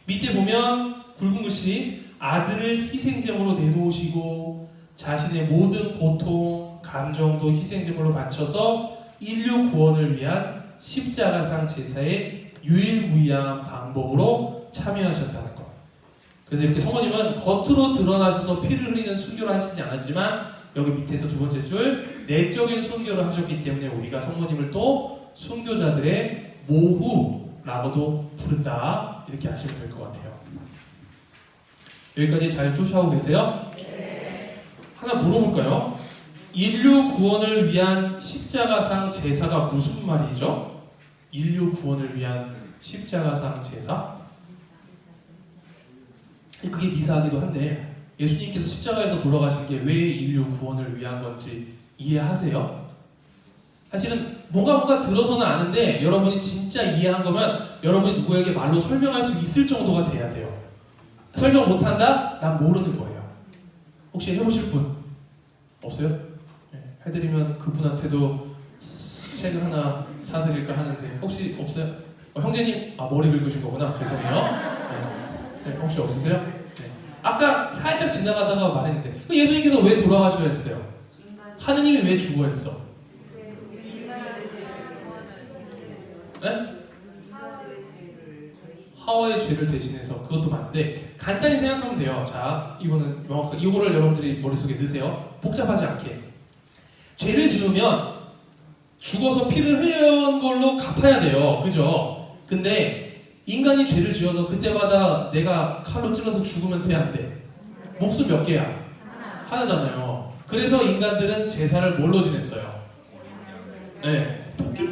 밑에 보면 굵은 글씨 아들을 희생제물로 내놓으시고 자신의 모든 고통, 감정도 희생제물로 바쳐서 인류 구원을 위한 십자가상 제사의 유일무이한 방법으로 참여하셨다는 것. 그래서 이렇게 성모님은 겉으로 드러나셔서 피를 흘리는 순교를 하시지 않았지만 여기 밑에서 두 번째 줄 내적인 순교를 하셨기 때문에 우리가 성모님을 또 순교자들의 모후라고도 부른다. 이렇게 하시면 될 것 같아요. 여기까지 잘 쫓아오고 계세요? 네. 하나 물어볼까요? 인류 구원을 위한 십자가상 제사가 무슨 말이죠? 인류 구원을 위한 십자가상 제사? 그게 미사하기도 한데 예수님께서 십자가에서 돌아가신 게 왜 인류 구원을 위한 건지 이해하세요? 사실은 뭔가 들어서는 아는데 여러분이 진짜 이해한 거면 여러분이 누구에게 말로 설명할 수 있을 정도가 돼야 돼요. 설명 못한다? 난 모르는 거예요. 혹시 해보실 분? 없어요? 네, 해드리면 그분한테도 책을 하나 사드릴까 하는데 혹시 없어요? 형제님, 머리 긁으신 거구나. 죄송해요. 네, 혹시 없으세요? 네. 아까 살짝 지나가다가 말했는데 예수님께서 왜 돌아가셔야 했어요? 하느님이 왜 죽어야 했어? 네? 하와의 죄를 대신해서 그것도 맞는데 간단히 생각하면 돼요. 자, 이거를 여러분들이 머릿속에 넣으세요. 복잡하지 않게. 죄를 지으면 죽어서 피를 흘린 걸로 갚아야 돼요. 그죠? 근데 인간이 죄를 지어서 그때마다 내가 칼로 찔러서 죽으면 돼, 안 돼? 목숨 몇 개야? 하나잖아요. 그래서 인간들은 제사를 뭘로 지냈어요? 네.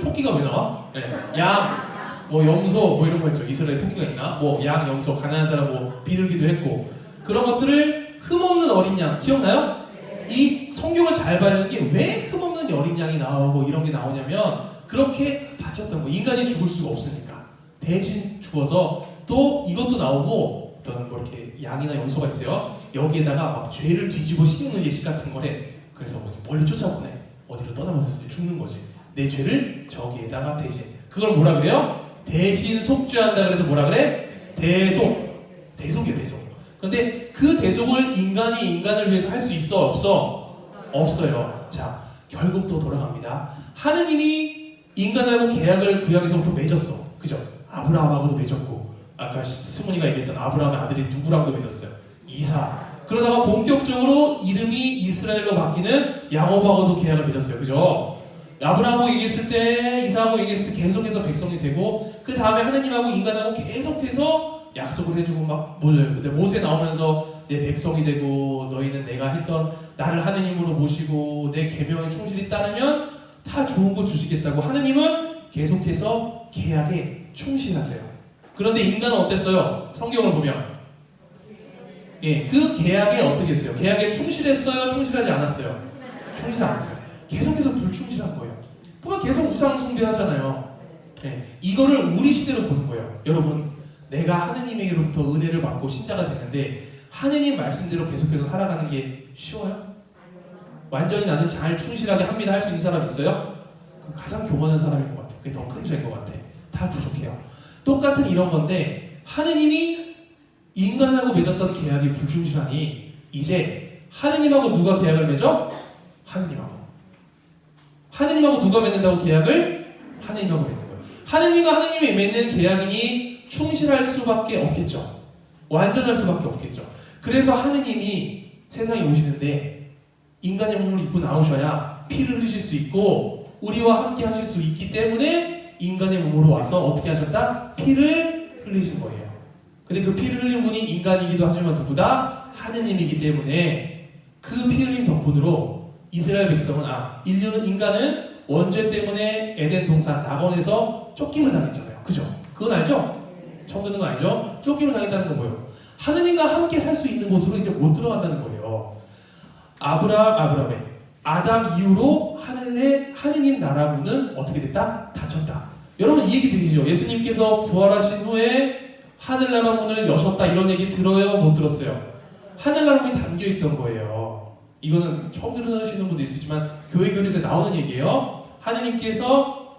토끼가 왜 나와? 네. 양, 염소, 이런 거 있죠. 이스라엘 토끼가 있나? 양, 염소, 가난한 사람 비둘기도 했고. 그런 것들을 흠없는 어린 양, 기억나요? 이 성경을 잘 봐야 하는 게 왜 흠없는 어린 양이 나오고 이런 게 나오냐면 그렇게 바쳤던 거. 인간이 죽을 수가 없으니까. 대신 죽어서 또 이것도 나오고 어떤 이렇게 양이나 염소가 있어요. 여기에다가 막 죄를 뒤집어 씌우는 예식 같은 거래. 그래서 멀리 쫓아보내. 어디로 떠나보내서 죽는 거지. 내 죄를 저기에다가 대신. 그걸 뭐라 그래요? 대신 속죄한다 그래서 뭐라 그래? 대속이에요, 대속. 근데 그 대속을 인간이 인간을 위해서 할 수 있어, 없어? 없어요. 자, 결국 또 돌아갑니다. 하느님이 인간하고 계약을 구약에서부터 맺었어. 그죠? 아브라함하고도 맺었고 아까 스무니가 얘기했던 아브라함의 아들이 누구랑도 맺었어요? 이사. 그러다가 본격적으로 이름이 이스라엘로 바뀌는 야곱하고도 계약을 맺었어요. 그죠? 아브라함하고 얘기했을 때, 이사하고 얘기했을 때 계속해서 백성이 되고 그 다음에 하느님하고 인간하고 계속해서 약속을 해주고 근데 모세 나오면서 내 백성이 되고 너희는 내가 했던 나를 하느님으로 모시고 내 계명에 충실히 따르면 다 좋은 거 주시겠다고 하느님은 계속해서 계약에 충실하세요. 그런데 인간은 어땠어요? 성경을 보면 그 계약에 어떻게 했어요? 계약에 충실했어요? 충실하지 않았어요? 충실 안 했어요. 계속해서 불충실한 거예요. 보면 계속 우상 숭배하잖아요. 이거를 우리 시대로 보는 거예요. 여러분, 내가 하느님에게로부터 은혜를 받고 신자가 되는데 하느님 말씀대로 계속해서 살아가는 게 쉬워요? 완전히 나는 잘 충실하게 합니다 할 수 있는 사람 있어요? 그럼 가장 교만한 사람인 것 같아요. 그게 더 큰 죄인 것 같아. 다 부족해요. 똑같은 이런 건데 하느님이 인간하고 맺었던 계약이 불충실하니 이제 하느님하고 누가 계약을 맺어? 하느님하고 누가 맺는다고 계약을? 하느님하고 맺는 거예요. 하느님과 하느님이 맺는 계약이니 충실할 수밖에 없겠죠. 완전할 수밖에 없겠죠. 그래서 하느님이 세상에 오시는데 인간의 몸을 입고 나오셔야 피를 흘리실 수 있고 우리와 함께 하실 수 있기 때문에 인간의 몸으로 와서 어떻게 하셨다? 피를 흘리신 거예요. 근데 그 피를 흘린 분이 인간이기도 하지만 누구다? 하느님이기 때문에 그 피 흘림 덕분으로 이스라엘 백성은 인간은 원죄 때문에 에덴 동산 낙원에서 쫓김을 당했잖아요. 그죠? 그건 알죠? 처음 듣는 거 알죠? 쫓김을 당했다는 건 뭐예요? 하느님과 함께 살 수 있는 곳으로 이제 못 들어간다는 거예요. 아브라함의 아담 이후로 하느님 나라 문은 어떻게 됐다? 닫혔다. 여러분 이 얘기 들리죠? 예수님께서 부활하신 후에 하늘나라 문을 여셨다 이런 얘기 들어요? 못 들었어요? 하늘나라 문이 담겨있던 거예요. 이거는 처음 들으시는 분도 있지만 교회 교리에서 나오는 얘기예요. 하느님께서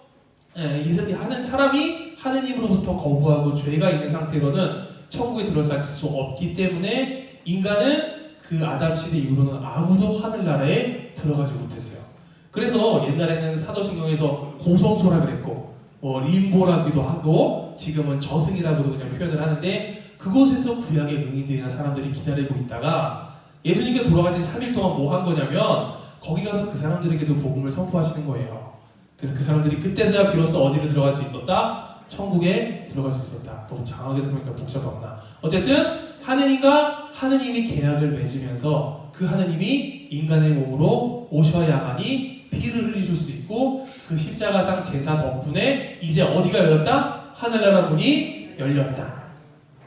하는 사람이 하느님으로부터 거부하고 죄가 있는 상태로는 천국에 들어갈 수 없기 때문에 인간은 그 아담 시대 이후로는 아무도 하늘나라에 들어가지 못했어요. 그래서 옛날에는 사도신경에서 고성소라 그랬고 림보라기도 하고 지금은 저승이라고도 그냥 표현을 하는데 그곳에서 구약의 의인들이나 사람들이 기다리고 있다가 예수님께 돌아가신 3일 동안 뭐 한 거냐면 거기 가서 그 사람들에게도 복음을 선포하시는 거예요. 그래서 그 사람들이 그때서야 비로소 어디로 들어갈 수 있었다? 천국에 들어갈 수 있었다. 너무 장하게 들으니까 복잡하구나. 어쨌든 하느님이 계약을 맺으면서 그 하느님이 인간의 몸으로 오셔야만이 피를 흘리실 수 있고 그 십자가상 제사 덕분에 이제 어디가 열렸다? 하늘나라 문이 열렸다.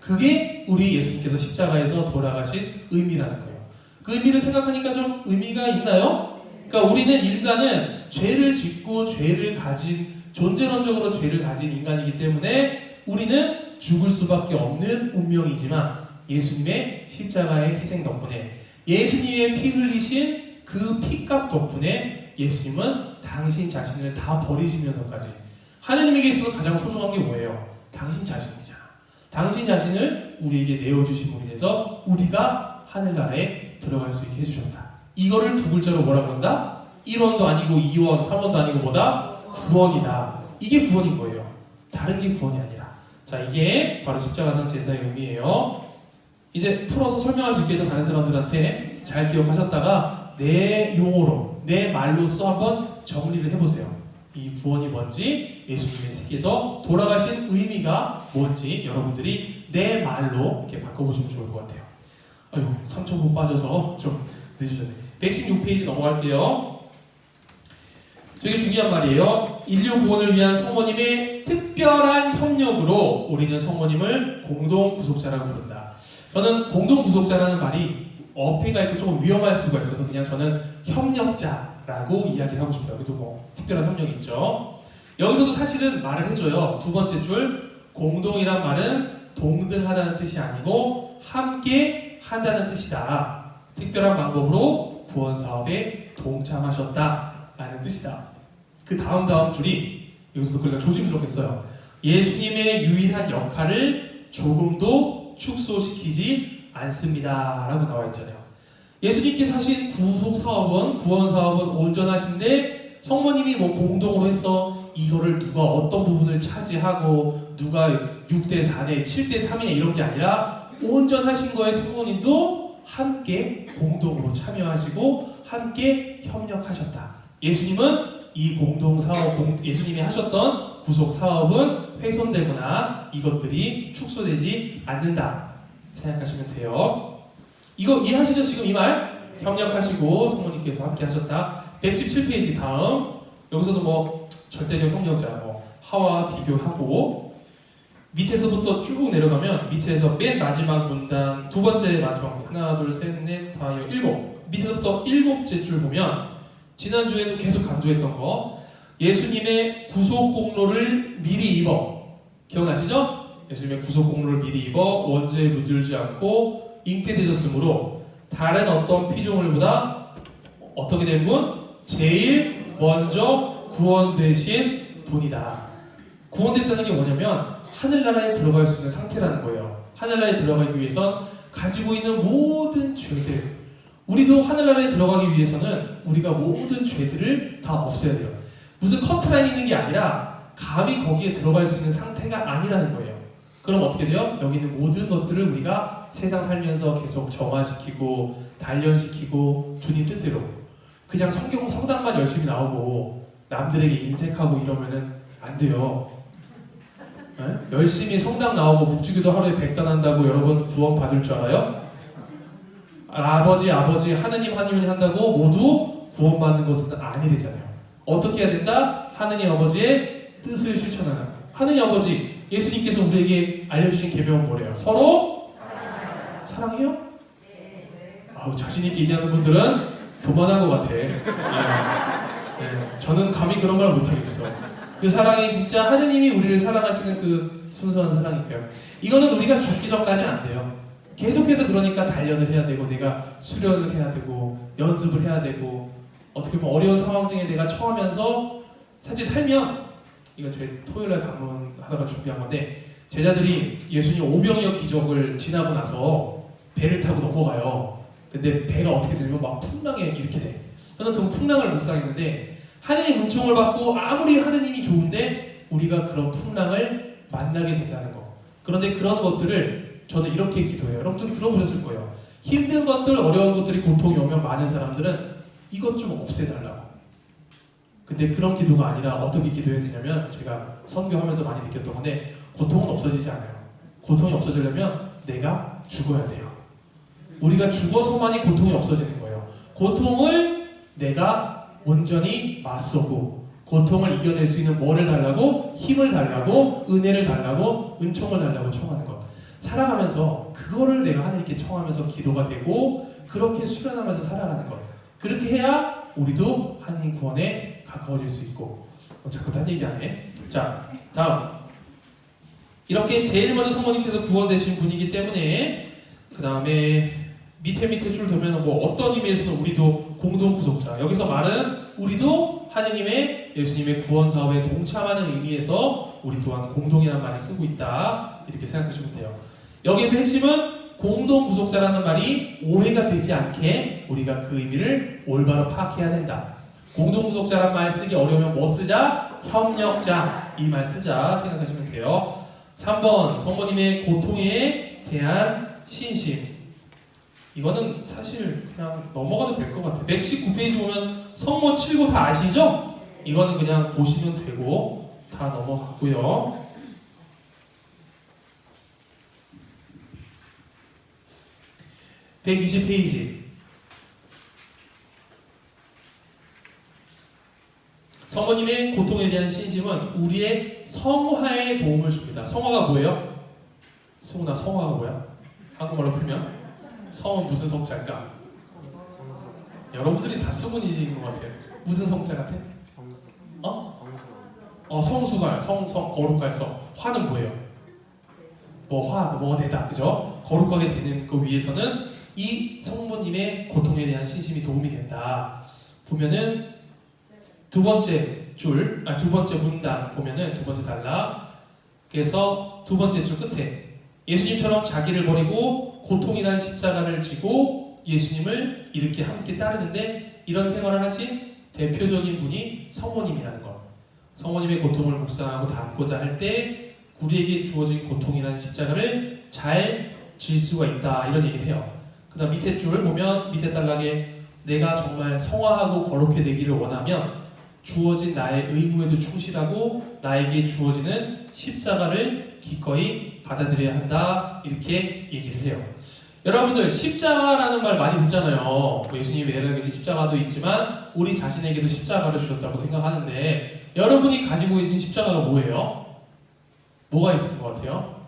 그게 우리 예수님께서 십자가에서 돌아가신 의미라는 거예요. 그 의미를 생각하니까 좀 의미가 있나요? 그러니까 우리는 인간은 죄를 짓고 죄를 가진 존재론적으로 죄를 가진 인간이기 때문에 우리는 죽을 수밖에 없는 운명이지만 예수님의 십자가의 희생 덕분에 예수님의 피 흘리신 그 피값 덕분에 예수님은 당신 자신을 다 버리시면서까지 하느님에게 있어서 가장 소중한 게 뭐예요? 당신 자신이잖아. 당신 자신을 우리에게 내어주심으로 인해서 우리가 하늘나라에 들어갈 수 있게 해주셨다. 이거를 두 글자로 뭐라 그런다? 1원도 아니고 2원, 3원도 아니고 뭐다? 구원이다. 이게 구원인 거예요. 다른 게 구원이 아니라. 자, 이게 바로 십자가상 제사의 의미예요. 이제 풀어서 설명할 수 있겠죠. 다른 사람들한테 잘 기억하셨다가 내 용어로, 내 말로써 한번 정리를 해보세요. 이 구원이 뭔지, 예수님께서 돌아가신 의미가 뭔지 여러분들이 내 말로 이렇게 바꿔보시면 좋을 것 같아요. 아유, 3초분 빠져서 좀 늦으셨네. 116페이지 넘어갈게요. 되게 중요한 말이에요. 인류 구원을 위한 성모님의 특별한 협력으로 우리는 성모님을 공동 구속자라고 부른다. 저는 공동 구속자라는 말이 어폐가 있고 조금 위험할 수가 있어서 그냥 저는 협력자라고 이야기를 하고 싶어요. 그래도 뭐 특별한 협력이 있죠. 여기서도 사실은 말을 해줘요. 두 번째 줄 공동이란 말은 동등하다는 뜻이 아니고 함께 하다는 뜻이다. 특별한 방법으로 구원 사업에 동참하셨다라는 뜻이다. 그 다음 줄이 여기서도 그러니까 조심스럽게 써요. 예수님의 유일한 역할을 조금도 축소시키지 않습니다. 라고 나와 있잖아요. 예수님께서 하신 구속 사업은, 구원 사업은 온전하신데 성모님이 뭐 공동으로 해서 이거를 누가 어떤 부분을 차지하고 누가 6대 4대 7대 3이 이런 게 아니라 온전하신 거에 성모님도 함께 공동으로 참여하시고 함께 협력하셨다. 예수님은 이 공동 사업, 예수님이 하셨던 구속 사업은 훼손되거나 이것들이 축소되지 않는다 생각하시면 돼요. 이거 이해하시죠? 지금 이 말? 협력하시고 성모님께서 함께 하셨다. 117페이지 다음 여기서도 뭐 절대적 협력자 하와 비교하고 밑에서부터 쭉 내려가면 밑에서 맨 마지막 문단 두 번째 마지막 하나 둘 셋 넷 다 일곱 밑에서부터 일곱째 줄 보면 지난주에도 계속 강조했던 거 예수님의 구속 공로를 미리 입어 기억나시죠? 예수님의 구속 공로를 미리 입어 원죄에 물들지 않고 잉태되셨으므로 다른 어떤 피조물보다 어떻게 된 분? 제일 먼저 구원되신 분이다. 구원됐다는 게 뭐냐면 하늘나라에 들어갈 수 있는 상태라는 거예요. 하늘나라에 들어가기 위해선 가지고 있는 모든 죄들, 우리도 하늘나라에 들어가기 위해서는 우리가 모든 죄들을 다 없애야 돼요. 무슨 커트라인이 있는 게 아니라 감히 거기에 들어갈 수 있는 상태가 아니라는 거예요. 그럼 어떻게 돼요? 여기 있는 모든 것들을 우리가 세상 살면서 계속 정화시키고 단련시키고 주님 뜻대로 그냥 성당만 열심히 나오고 남들에게 인색하고 이러면은 안 돼요. 네? 열심히 성당 나오고 북주기도 하루에 100단 한다고 여러분 구원 받을 줄 알아요? 아버지 하느님 한다고 모두 구원받는 것은 아니 되잖아요. 어떻게 해야 된다? 하느님 아버지의 뜻을 실천하는. 하느님 아버지 예수님께서 우리에게 알려주신 계명은 뭐래요? 서로 사랑해요? 아우 자신 있게 얘기하는 분들은 교만한 것 같아. 네, 저는 감히 그런 걸 못하겠어. 그 사랑이 진짜 하느님이 우리를 사랑하시는 그 순수한 사랑일까요? 이거는 우리가 죽기 전까지 안 돼요. 계속해서 그러니까 단련을 해야 되고 내가 수련을 해야 되고 연습을 해야 되고 어떻게 보면 어려운 상황 중에 내가 처하면서 사실 살면 이거 제 토요일날 강론하다가 준비한 건데 제자들이 예수님 오병이어 기적을 지나고 나서 배를 타고 넘어가요. 근데 배가 어떻게 되냐면 막 풍랑에 이렇게 돼. 저는 그 풍랑을 묵상했는데 하느님 은총을 받고 아무리 하느님이 좋은데 우리가 그런 풍랑을 만나게 된다는 거. 그런데 그런 것들을 저는 이렇게 기도해요. 여러분들 들어보셨을 거예요. 힘든 것들, 어려운 것들이 고통이 오면 많은 사람들은 이것 좀 없애달라고. 근데 그런 기도가 아니라 어떻게 기도해야 되냐면 제가 선교하면서 많이 느꼈던 건데 고통은 없어지지 않아요. 고통이 없어지려면 내가 죽어야 돼요. 우리가 죽어서만이 고통이 없어지는 거예요. 고통을 내가 온전히 맞서고 고통을 이겨낼 수 있는 뭐를 달라고? 힘을 달라고, 은혜를 달라고, 은총을 달라고 청하는 것. 살아가면서 그거를 내가 하나님께 청하면서 기도가 되고 그렇게 수련하면서 살아가는 것. 그렇게 해야 우리도 하나님 구원에 가까워질 수 있고. 자꾸 딴 얘기 안 해. 자, 다음. 이렇게 제일 먼저 성모님께서 구원되신 분이기 때문에 그 다음에 밑에 줄 되면 뭐 어떤 의미에서는 우리도 공동 구속자. 여기서 말은 우리도 하느님의 예수님의 구원 사업에 동참하는 의미에서 우리 또한 공동이라는 말을 쓰고 있다. 이렇게 생각하시면 돼요. 여기서 핵심은 공동 구속자라는 말이 오해가 되지 않게 우리가 그 의미를 올바로 파악해야 된다. 공동 구속자라는 말 쓰기 어려우면 뭐 쓰자? 협력자. 이 말 쓰자 생각하시면 돼요. 3번 성모님의 고통에 대한 신심. 이거는 사실 그냥 넘어가도 될 것 같아요. 119페이지 보면 성모 7고 다 아시죠? 이거는 그냥 보시면 되고 다 넘어갔고요. 120페이지 성모님의 고통에 대한 신심은 우리의 성화에 도움을 줍니다. 성화가 뭐예요? 성우나 성화가 뭐야? 한국말로 풀면? 성은 무슨 성자일까? 여러분들이 다 수분이신 것 같아요. 무슨 성자 같아? 성수가 거룩할 성. 화는 뭐예요? 뭐가 되다, 그죠? 거룩하게 되는 그 위해서는 이 성모님의 고통에 대한 신심이 도움이 된다. 보면은 두 번째 문단 보면은 두 번째 단락. 그래서 두 번째 줄 끝에 예수님처럼 자기를 버리고 고통이라는 십자가를 지고 예수님을 이렇게 함께 따르는데 이런 생활을 하신 대표적인 분이 성모님이라는 것. 성모님의 고통을 묵상하고 담고자 할 때 우리에게 주어진 고통이라는 십자가를 잘 질 수가 있다. 이런 얘기를 해요. 그 다음 밑에 줄 보면 밑에 단락에 내가 정말 성화하고 거룩해 되기를 원하면 주어진 나의 의무에도 충실하고 나에게 주어지는 십자가를 기꺼이 받아들여야 한다. 이렇게 얘기를 해요. 여러분들 십자가라는 말 많이 듣잖아요. 예수님이 내려계신 십자가도 있지만 우리 자신에게도 십자가를 주셨다고 생각하는데 여러분이 가지고 계신 십자가가 뭐예요? 뭐가 있을 것 같아요?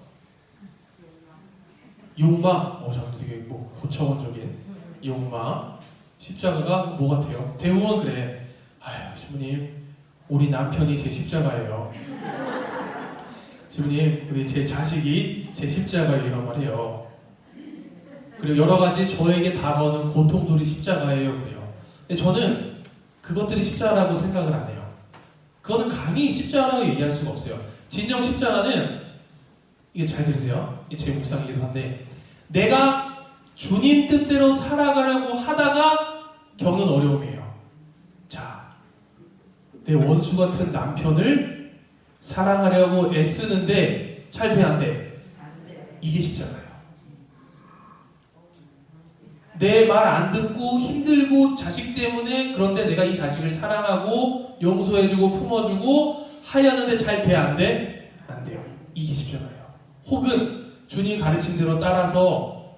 욕망. 잠깐 되게 고차원적인 욕망. 십자가가 뭐 같아요? 대부분 그래. 아유, 신부님, 우리 남편이 제 십자가예요. 주님, 우리 제 자식이 제 십자가에 이런 말 해요. 그리고 여러 가지 저에게 다가오는 고통들이 십자가예요. 그래요. 근데 저는 그것들이 십자가라고 생각을 안 해요. 그거는 감히 십자가라고 얘기할 수가 없어요. 진정 십자가는, 이게 잘 들으세요. 이게 제 묵상이기도 한데, 내가 주님 뜻대로 살아가려고 하다가 겪는 어려움이에요. 자, 내 원수 같은 남편을 사랑하려고 애쓰는데 잘 돼, 안 돼? 이게 십자가예요. 내 말 안 듣고 힘들고 자식 때문에, 그런데 내가 이 자식을 사랑하고 용서해주고 품어주고 하려는데 잘 돼, 안 돼? 안 돼요. 이게 십자가예요. 혹은 주님 가르침대로 따라서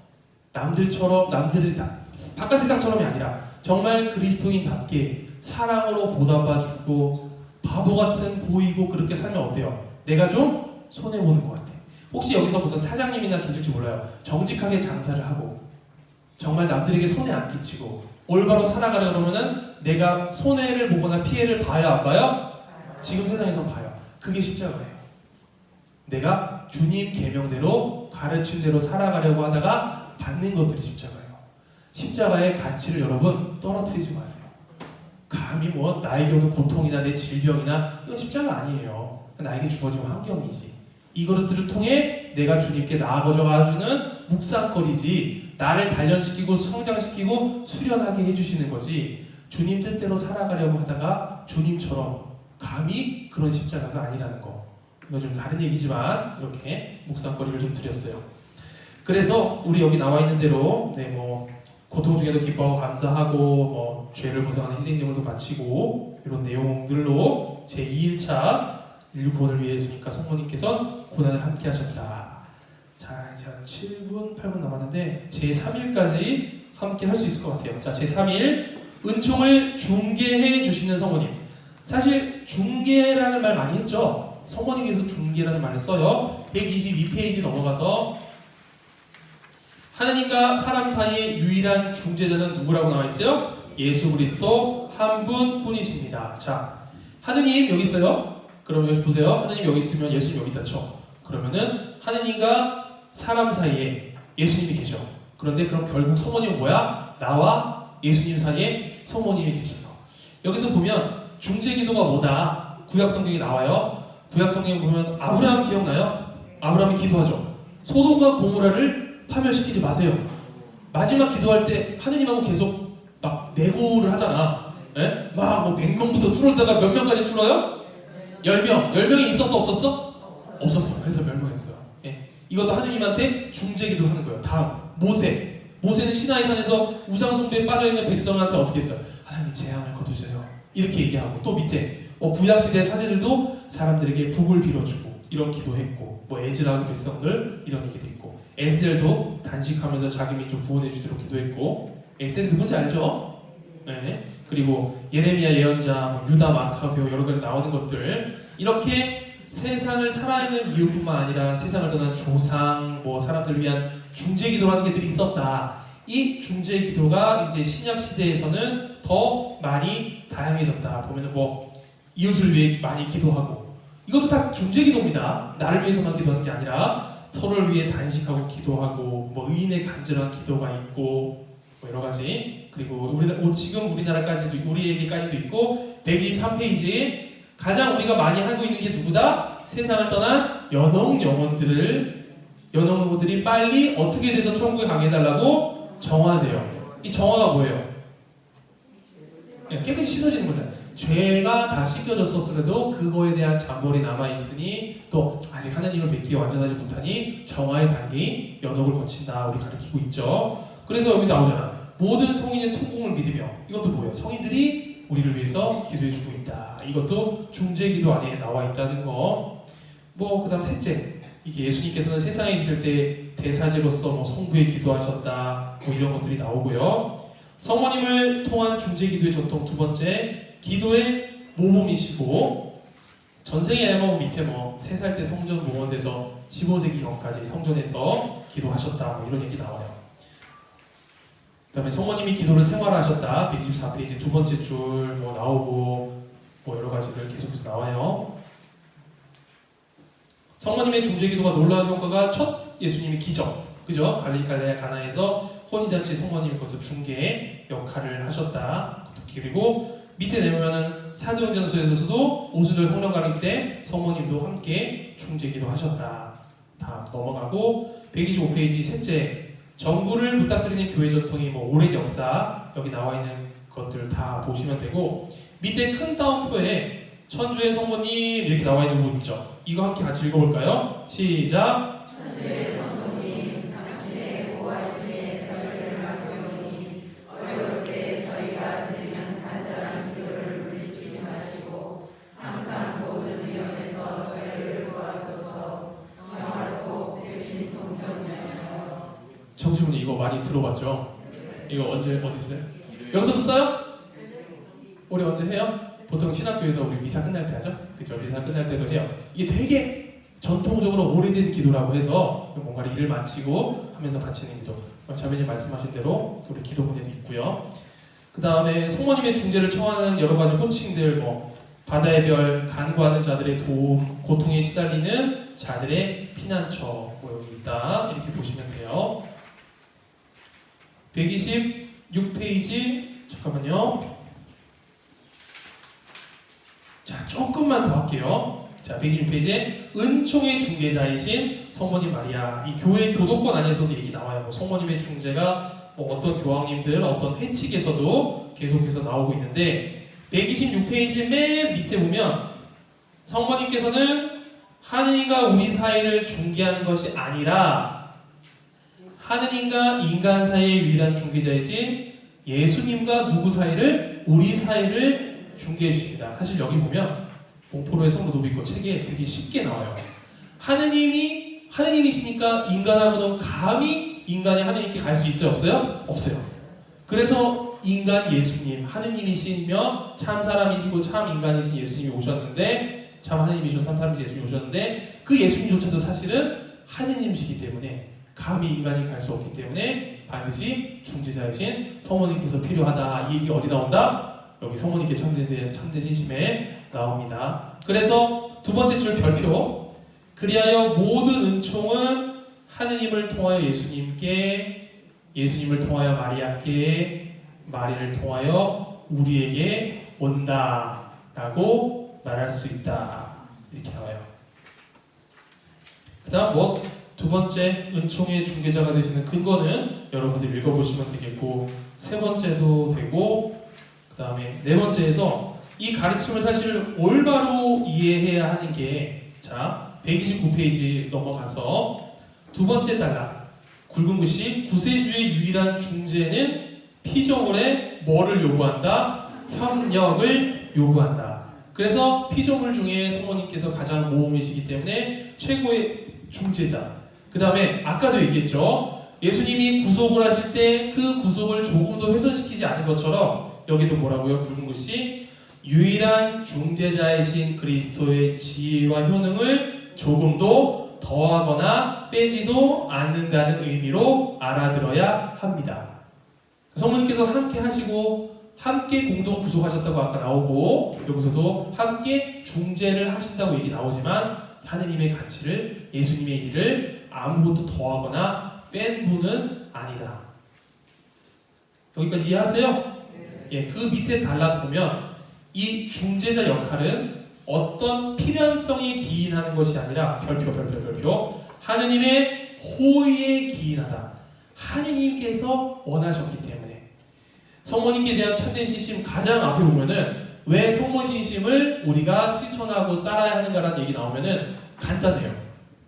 남들처럼, 남들이 다 바깥 세상처럼이 아니라 정말 그리스도인답게 사랑으로 보답해주고 바보 같은 보이고 그렇게 살면 어때요? 내가 좀 손해보는 것 같아. 혹시 여기서 무슨 사장님이나 계실지 몰라요. 정직하게 장사를 하고 정말 남들에게 손해 안 끼치고 올바로 살아가려 그러면은 내가 손해를 보거나 피해를 봐요, 안 봐요? 지금 세상에서 봐요. 그게 십자가예요. 내가 주님 계명대로 가르친 대로 살아가려고 하다가 받는 것들이 십자가예요. 십자가의 가치를 여러분 떨어뜨리지 마세요. 감히 뭐 나에게 오는 고통이나 내 질병이나 이건 십자가 아니에요. 나에게 주어진 환경이지. 이것들을 통해 내가 주님께 나아가져 가주는 묵상거리지, 나를 단련시키고 성장시키고 수련하게 해주시는 거지, 주님 뜻대로 살아가려고 하다가 주님처럼 감히 그런 십자가가 아니라는 거. 이거 좀 다른 얘기지만 이렇게 묵상거리를 좀 드렸어요. 그래서 우리 여기 나와 있는 대로 뭐 고통 중에도 기뻐하고 감사하고 뭐 죄를 보상하는 희생제물도 바치고 이런 내용들로 제2일차 인류 구원을 위해 주니까 성모님께서 고난을 함께 하셨다. 자, 이제 한 7분, 8분 남았는데 제3일까지 함께 할 수 있을 것 같아요. 자, 제3일 은총을 중개해 주시는 성모님. 사실 중개라는 말 많이 했죠. 성모님께서 중개라는 말을 써요. 122페이지 넘어가서 하나님과 사람 사이의 유일한 중재자는 누구라고 나와 있어요? 예수 그리스도 한 분뿐이십니다. 자, 하느님 여기 있어요. 그럼 여기 보세요. 하느님 여기 있으면 예수님 여기 있다 쳐. 그러면은 하느님과 사람 사이에 예수님이 계셔. 그런데 그럼 결국 성모님은 뭐야? 나와 예수님 사이에 성모님이 계신 거. 여기서 보면 중재기도가 뭐다? 구약 성경에 나와요. 구약 성경에 보면 아브라함 기억나요? 아브라함이 기도하죠. 소돔과 고모라를 파멸시키지 마세요. 마지막 기도할 때 하느님하고 계속 막 내고를 하잖아. 예? 막뭐 100명부터 줄어들다가 몇 명까지 줄어요? 10명. 10명이 있었어, 없었어? 없었어. 그래서 멸망했어요. 예. 이것도 하느님한테 중재기도를 하는 거예요. 다음 모세. 모세는 시나이 산에서 우상 숭배에 빠져있는 백성한테 어떻게 했어요? 하나님 재앙을 거두세요. 이렇게 얘기하고 또 밑에 구약시대 사제들도 사람들에게 복을 빌어주고 이런 기도했고 뭐 에즈라고 백성들 이런 얘기도 있고 에스겔도 단식하면서 자기 민족 구원해 주도록 기도했고 에스겔 누군지 알죠? 네. 그리고 예레미야 예언자, 유다 마카베오 여러 가지 나오는 것들 이렇게 세상을 살아있는 이유뿐만 아니라 세상을 떠난 조상, 뭐 사람들을 위한 중재기도라는 게들이 있었다. 이 중재기도가 이제 신약 시대에서는 더 많이 다양해졌다. 보면은 뭐 이웃을 위해 많이 기도하고 이것도 다 중재기도입니다. 나를 위해서만 기도하는 게 아니라 서로를 위해 단식하고 기도하고 뭐 의인의 간절한 기도가 있고 뭐 여러 가지 그리고 지금 우리나라까지도 우리에게까지도 있고 123페이지에 가장 우리가 많이 하고 있는 게 누구다? 세상을 떠난 연옥들이 빨리 어떻게 돼서 천국에 가게 해달라고 정화돼요. 이 정화가 뭐예요? 깨끗이 씻어지는 거잖아요. 죄가 다 씻겨졌었더라도 그거에 대한 잔벌이 남아있으니 또 아직 하나님을 뵙기에 완전하지 못하니 정화의 단계인 연옥을 거친다. 우리 가르치고 있죠. 그래서 여기 나오잖아. 모든 성인의 통공을 믿으며 이것도 뭐예요? 성인들이 우리를 위해서 기도해주고 있다. 이것도 중재기도 안에 나와 있다는 거. 뭐 그다음 셋째, 이게 예수님께서는 세상에 계실 때 대사제로서 뭐 성부에 기도하셨다. 뭐 이런 것들이 나오고요. 성모님을 통한 중재기도의 전통 두 번째, 기도의 모범이시고 전생의 앨범 밑에 뭐 3살 때 성전 모원돼서 15세기 경까지 성전에서 기도하셨다. 뭐 이런 얘기 나와요. 그 다음에 성모님이 기도를 생활하셨다. 124페이지 두 번째 줄 뭐 나오고 뭐 여러 가지들 계속해서 나와요. 성모님의 중재기도가 놀라운 효과가 첫 예수님의 기적, 그죠? 갈릴리 가나에서 혼인잔치 성모님이 거기서 중개 역할을 하셨다. 그리고 밑에 내보면은 사도행전서에서도 오순절 성령 가릴 때 성모님도 함께 중재기도 하셨다. 다 넘어가고 125페이지 셋째, 정구를 부탁드리는 교회 전통이 뭐 오랜 역사 여기 나와 있는 것들 다 보시면 되고 밑에 큰 따옴표에 천주의 성모님 이렇게 나와 있는 부분 있죠. 이거 함께 같이 읽어볼까요? 시작. 천주의 성모님, 당신의 보호하심에 저희를 맡겨오니 어려울 때 저희가 드리는 간절한 기도를 물리치지 마시고 항상 모든 위험에서 저희를 도와주소서. 영화롭고 대신 동정하여. 청취분이 이거 많이 들어봤죠? 이거 언제 어디 있어요? 여기서도 써요? 우리 언제 해요? 보통 신학교에서 우리 미사 끝날 때 하죠? 그죠? 미사 끝날 때도 해요. 이게 되게 전통적으로 오래된 기도라고 해서 뭔가 일을 마치고 하면서 바치는 기도. 자매님 말씀하신 대로 우리 기도문에도 있고요. 그 다음에 성모님의 중재를 청하는 여러 가지 호칭들, 뭐 바다의 별, 간구하는 자들의 도움, 고통에 시달리는 자들의 피난처, 뭐 여기 있다. 이렇게 보시면 돼요. 126페이지 잠깐만요. 자, 조금만 더 할게요. 자, 126페이지에 은총의 중개자이신 성모님 마리아. 이 교회 교도권 안에서도 얘기 나와요. 뭐 성모님의 중재가 뭐 어떤 교황님들, 어떤 회칙에서도 계속해서 나오고 있는데 126페이지 맨 밑에 보면 성모님께서는 하느님과 우리 사이를 중개하는 것이 아니라 하느님과 인간 사이의 유일한 중개자이신 예수님과 누구 사이를? 우리 사이를 중개해 주십니다. 사실 여기 보면 봉포로의 성도 노비고 책에 되게 쉽게 나와요. 하느님이시니까 인간하고는 감히 인간이 하느님께 갈 수 있어요? 없어요? 없어요. 그래서 인간 예수님, 하느님이시며 참 사람이시고 참 인간이신 예수님이 오셨는데 참 하느님이시고 참 사람이신 예수님이 오셨는데 그 예수님조차도 사실은 하느님이시기 때문에 감히 인간이 갈 수 없기 때문에 반드시 중재자이신 성모님께서 필요하다. 이 얘기 어디 나온다? 여기 성모님께 참되신심에 나옵니다. 그래서 두 번째 줄 별표. 그리하여 모든 은총은 하느님을 통하여 예수님께, 예수님을 통하여 마리아께, 마리를 통하여 우리에게 온다라고 말할 수 있다. 이렇게 나와요. 그 다음 두 번째 은총의 중개자가 되시는 근거는 여러분들이 읽어보시면 되겠고 세 번째도 되고 그 다음에 네 번째에서 이 가르침을 사실 올바로 이해해야 하는 게 자 129페이지 넘어가서 두 번째 단락 굵은 글씨 구세주의 유일한 중재는 피조물에 뭐를 요구한다? 협력을 요구한다. 그래서 피조물 중에 성모님께서 가장 모험이시기 때문에 최고의 중재자. 그 다음에 아까도 얘기했죠. 예수님이 구속을 하실 때 그 구속을 조금도 훼손시키지 않은 것처럼 여기도 뭐라고요? 굵은 글씨 유일한 중재자이신 그리스도의 지혜와 효능을 조금도 더하거나 빼지도 않는다는 의미로 알아들어야 합니다. 성모님께서 함께 하시고 함께 공동 구속하셨다고 아까 나오고 여기서도 함께 중재를 하신다고 얘기 나오지만 하느님의 가치를 예수님의 일을 아무것도 더하거나 뺀 분은 아니다. 여기까지 이해하세요? 예, 그 밑에 달라 보면 이 중재자 역할은 어떤 필연성에 기인하는 것이 아니라 별표 하느님의 호의에 기인하다. 하느님께서 원하셨기 때문에 성모님께 대한 참된 신심 가장 앞에 보면은 왜 성모 신심을 우리가 실천하고 따라야 하는가라는 얘기 나오면은 간단해요.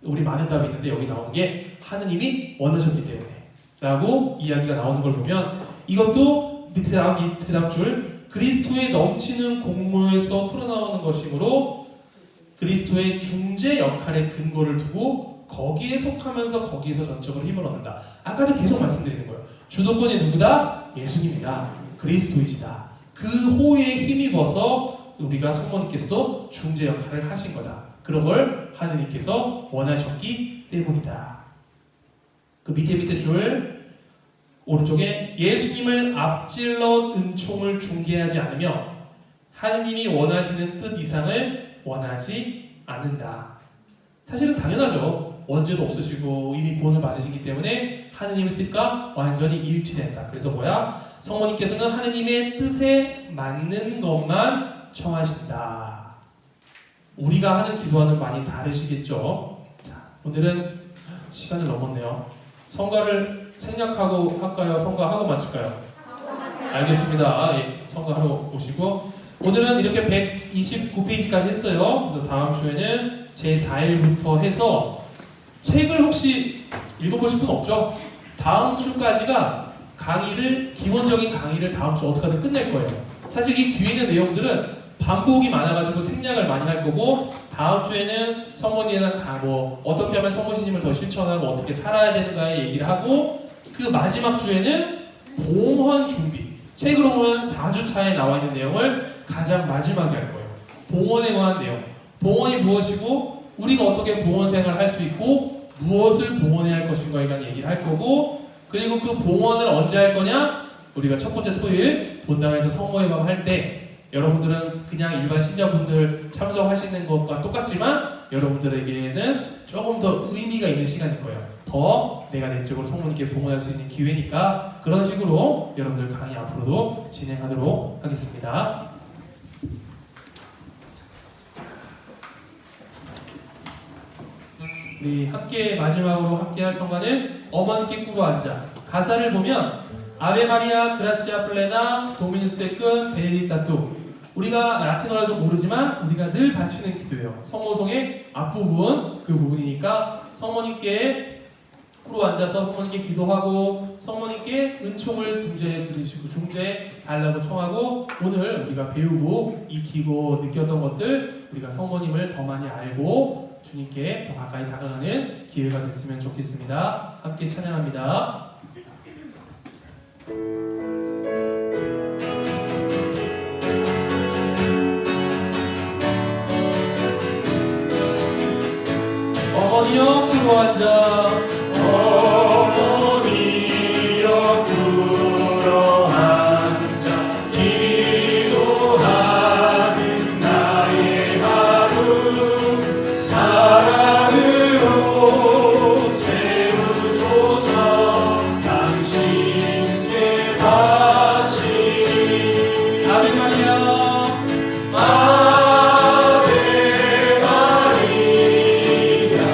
우리 많은 답이 있는데 여기 나오는 게 하느님이 원하셨기 때문에 라고 이야기가 나오는 걸 보면 이것도 밑에 다음 줄 그리스도의 넘치는 공로에서 흘러나오는 것이므로 그리스도의 중재 역할의 근거를 두고 거기에 속하면서 거기에서 전적으로 힘을 얻는다. 아까도 계속 말씀드리는 거예요. 주도권이 누구다? 예수님이다. 그리스도이시다. 그 호에 힘입어서 우리가 성모님께서도 중재 역할을 하신 거다. 그런 걸 하느님께서 원하셨기 때문이다. 그 밑에 줄 오른쪽에 예수님을 앞질러 은총을 중개하지 않으며 하느님이 원하시는 뜻 이상을 원하지 않는다. 사실은 당연하죠. 원죄도 없으시고 이미 구원을 받으시기 때문에 하느님의 뜻과 완전히 일치된다. 그래서 뭐야? 성모님께서는 하느님의 뜻에 맞는 것만 청하신다. 우리가 하는 기도와는 많이 다르시겠죠. 자, 오늘은 시간을 넘었네요. 성가를 생략하고 할까요? 성가하고 마칠까요? 알겠습니다. 예, 성가하러 오시고 오늘은 이렇게 129페이지까지 했어요. 그래서 다음 주에는 제4일부터 해서 책을 혹시 읽어보실 분 없죠? 다음 주까지가 기본적인 강의를 다음 주 어떻게든 끝낼 거예요. 사실 이 뒤에 있는 내용들은 반복이 많아가지고 생략을 많이 할 거고 다음 주에는 성모님이랑 어떻게 하면 성모님을 더 실천하고 어떻게 살아야 되는가에 얘기를 하고 그 마지막 주에는 봉헌 준비 책으로 보면 4주 차에 나와 있는 내용을 가장 마지막에 할 거예요. 봉헌에 관한 내용 봉헌이 무엇이고 우리가 어떻게 봉헌 생활을 할 수 있고 무엇을 봉헌해야 할 것인가에 대한 얘기를 할 거고 그리고 그 봉헌을 언제 할 거냐 우리가 첫 번째 토요일 본당에서 성모의 밤 할 때 여러분들은 그냥 일반 신자분들 참석하시는 것과 똑같지만 여러분들에게는 조금 더 의미가 있는 시간일 거예요. 더 내가 내적으로 성모님께 봉헌할 수 있는 기회니까 그런 식으로 여러분들 강의 앞으로도 진행하도록 하겠습니다. 우리 함께 마지막으로 함께할 성가는 어머니께 꿇어 앉아. 가사를 보면 아베 마리아 그라치아 플레나 도미니스 테큰 베네딕타투 우리가 라틴어라서 모르지만 우리가 늘 바치는 기도예요. 성모송의 앞부분 그 부분이니까 성모님께 꿇어 앉아서 성모님께 기도하고 성모님께 은총을 중재해 주시고 중재해 달라고 청하고 오늘 우리가 배우고 익히고 느꼈던 것들 우리가 성모님을 더 많이 알고 주님께 더 가까이 다가가는 기회가 됐으면 좋겠습니다. 함께 찬양합니다. 어머니여 꿇어 앉아 어머니여 꿇어 앉아 기도하는 나의 하루 사랑으로 채우소서 당신께 바치리 아베 마리아 아베 마리아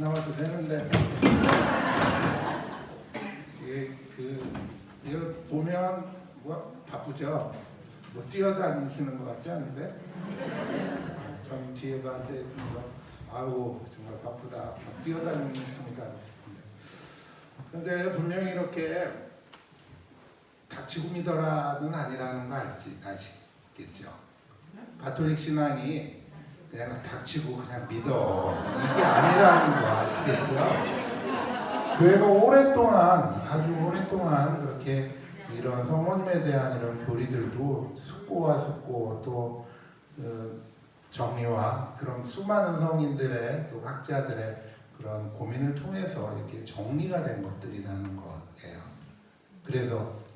나와도 되는데 이거 보면 뭐 바쁘죠? 뭐 뛰어다니시는 것 같지 않은데? 전 뒤에도 앉아있으면서 아우 정말 바쁘다 뛰어다니는 분이다. 근데 분명히 이렇게 닥치고 믿어라는 아니라는 거 아시겠죠? 가톨릭 신앙이 그냥 닥치고 그냥 믿어 이게 아니라는 거 아시겠죠? 교회가 오랫동안 아주 오랫동안 그렇게 이런 성모님에 대한 이런 교리들도 숙고와 숙고 또 정리와 그런 수많은 성인들의 또 학자들의 그런 고민을 통해서 이렇게 정리가 된 것들이라는 거예요. 그래서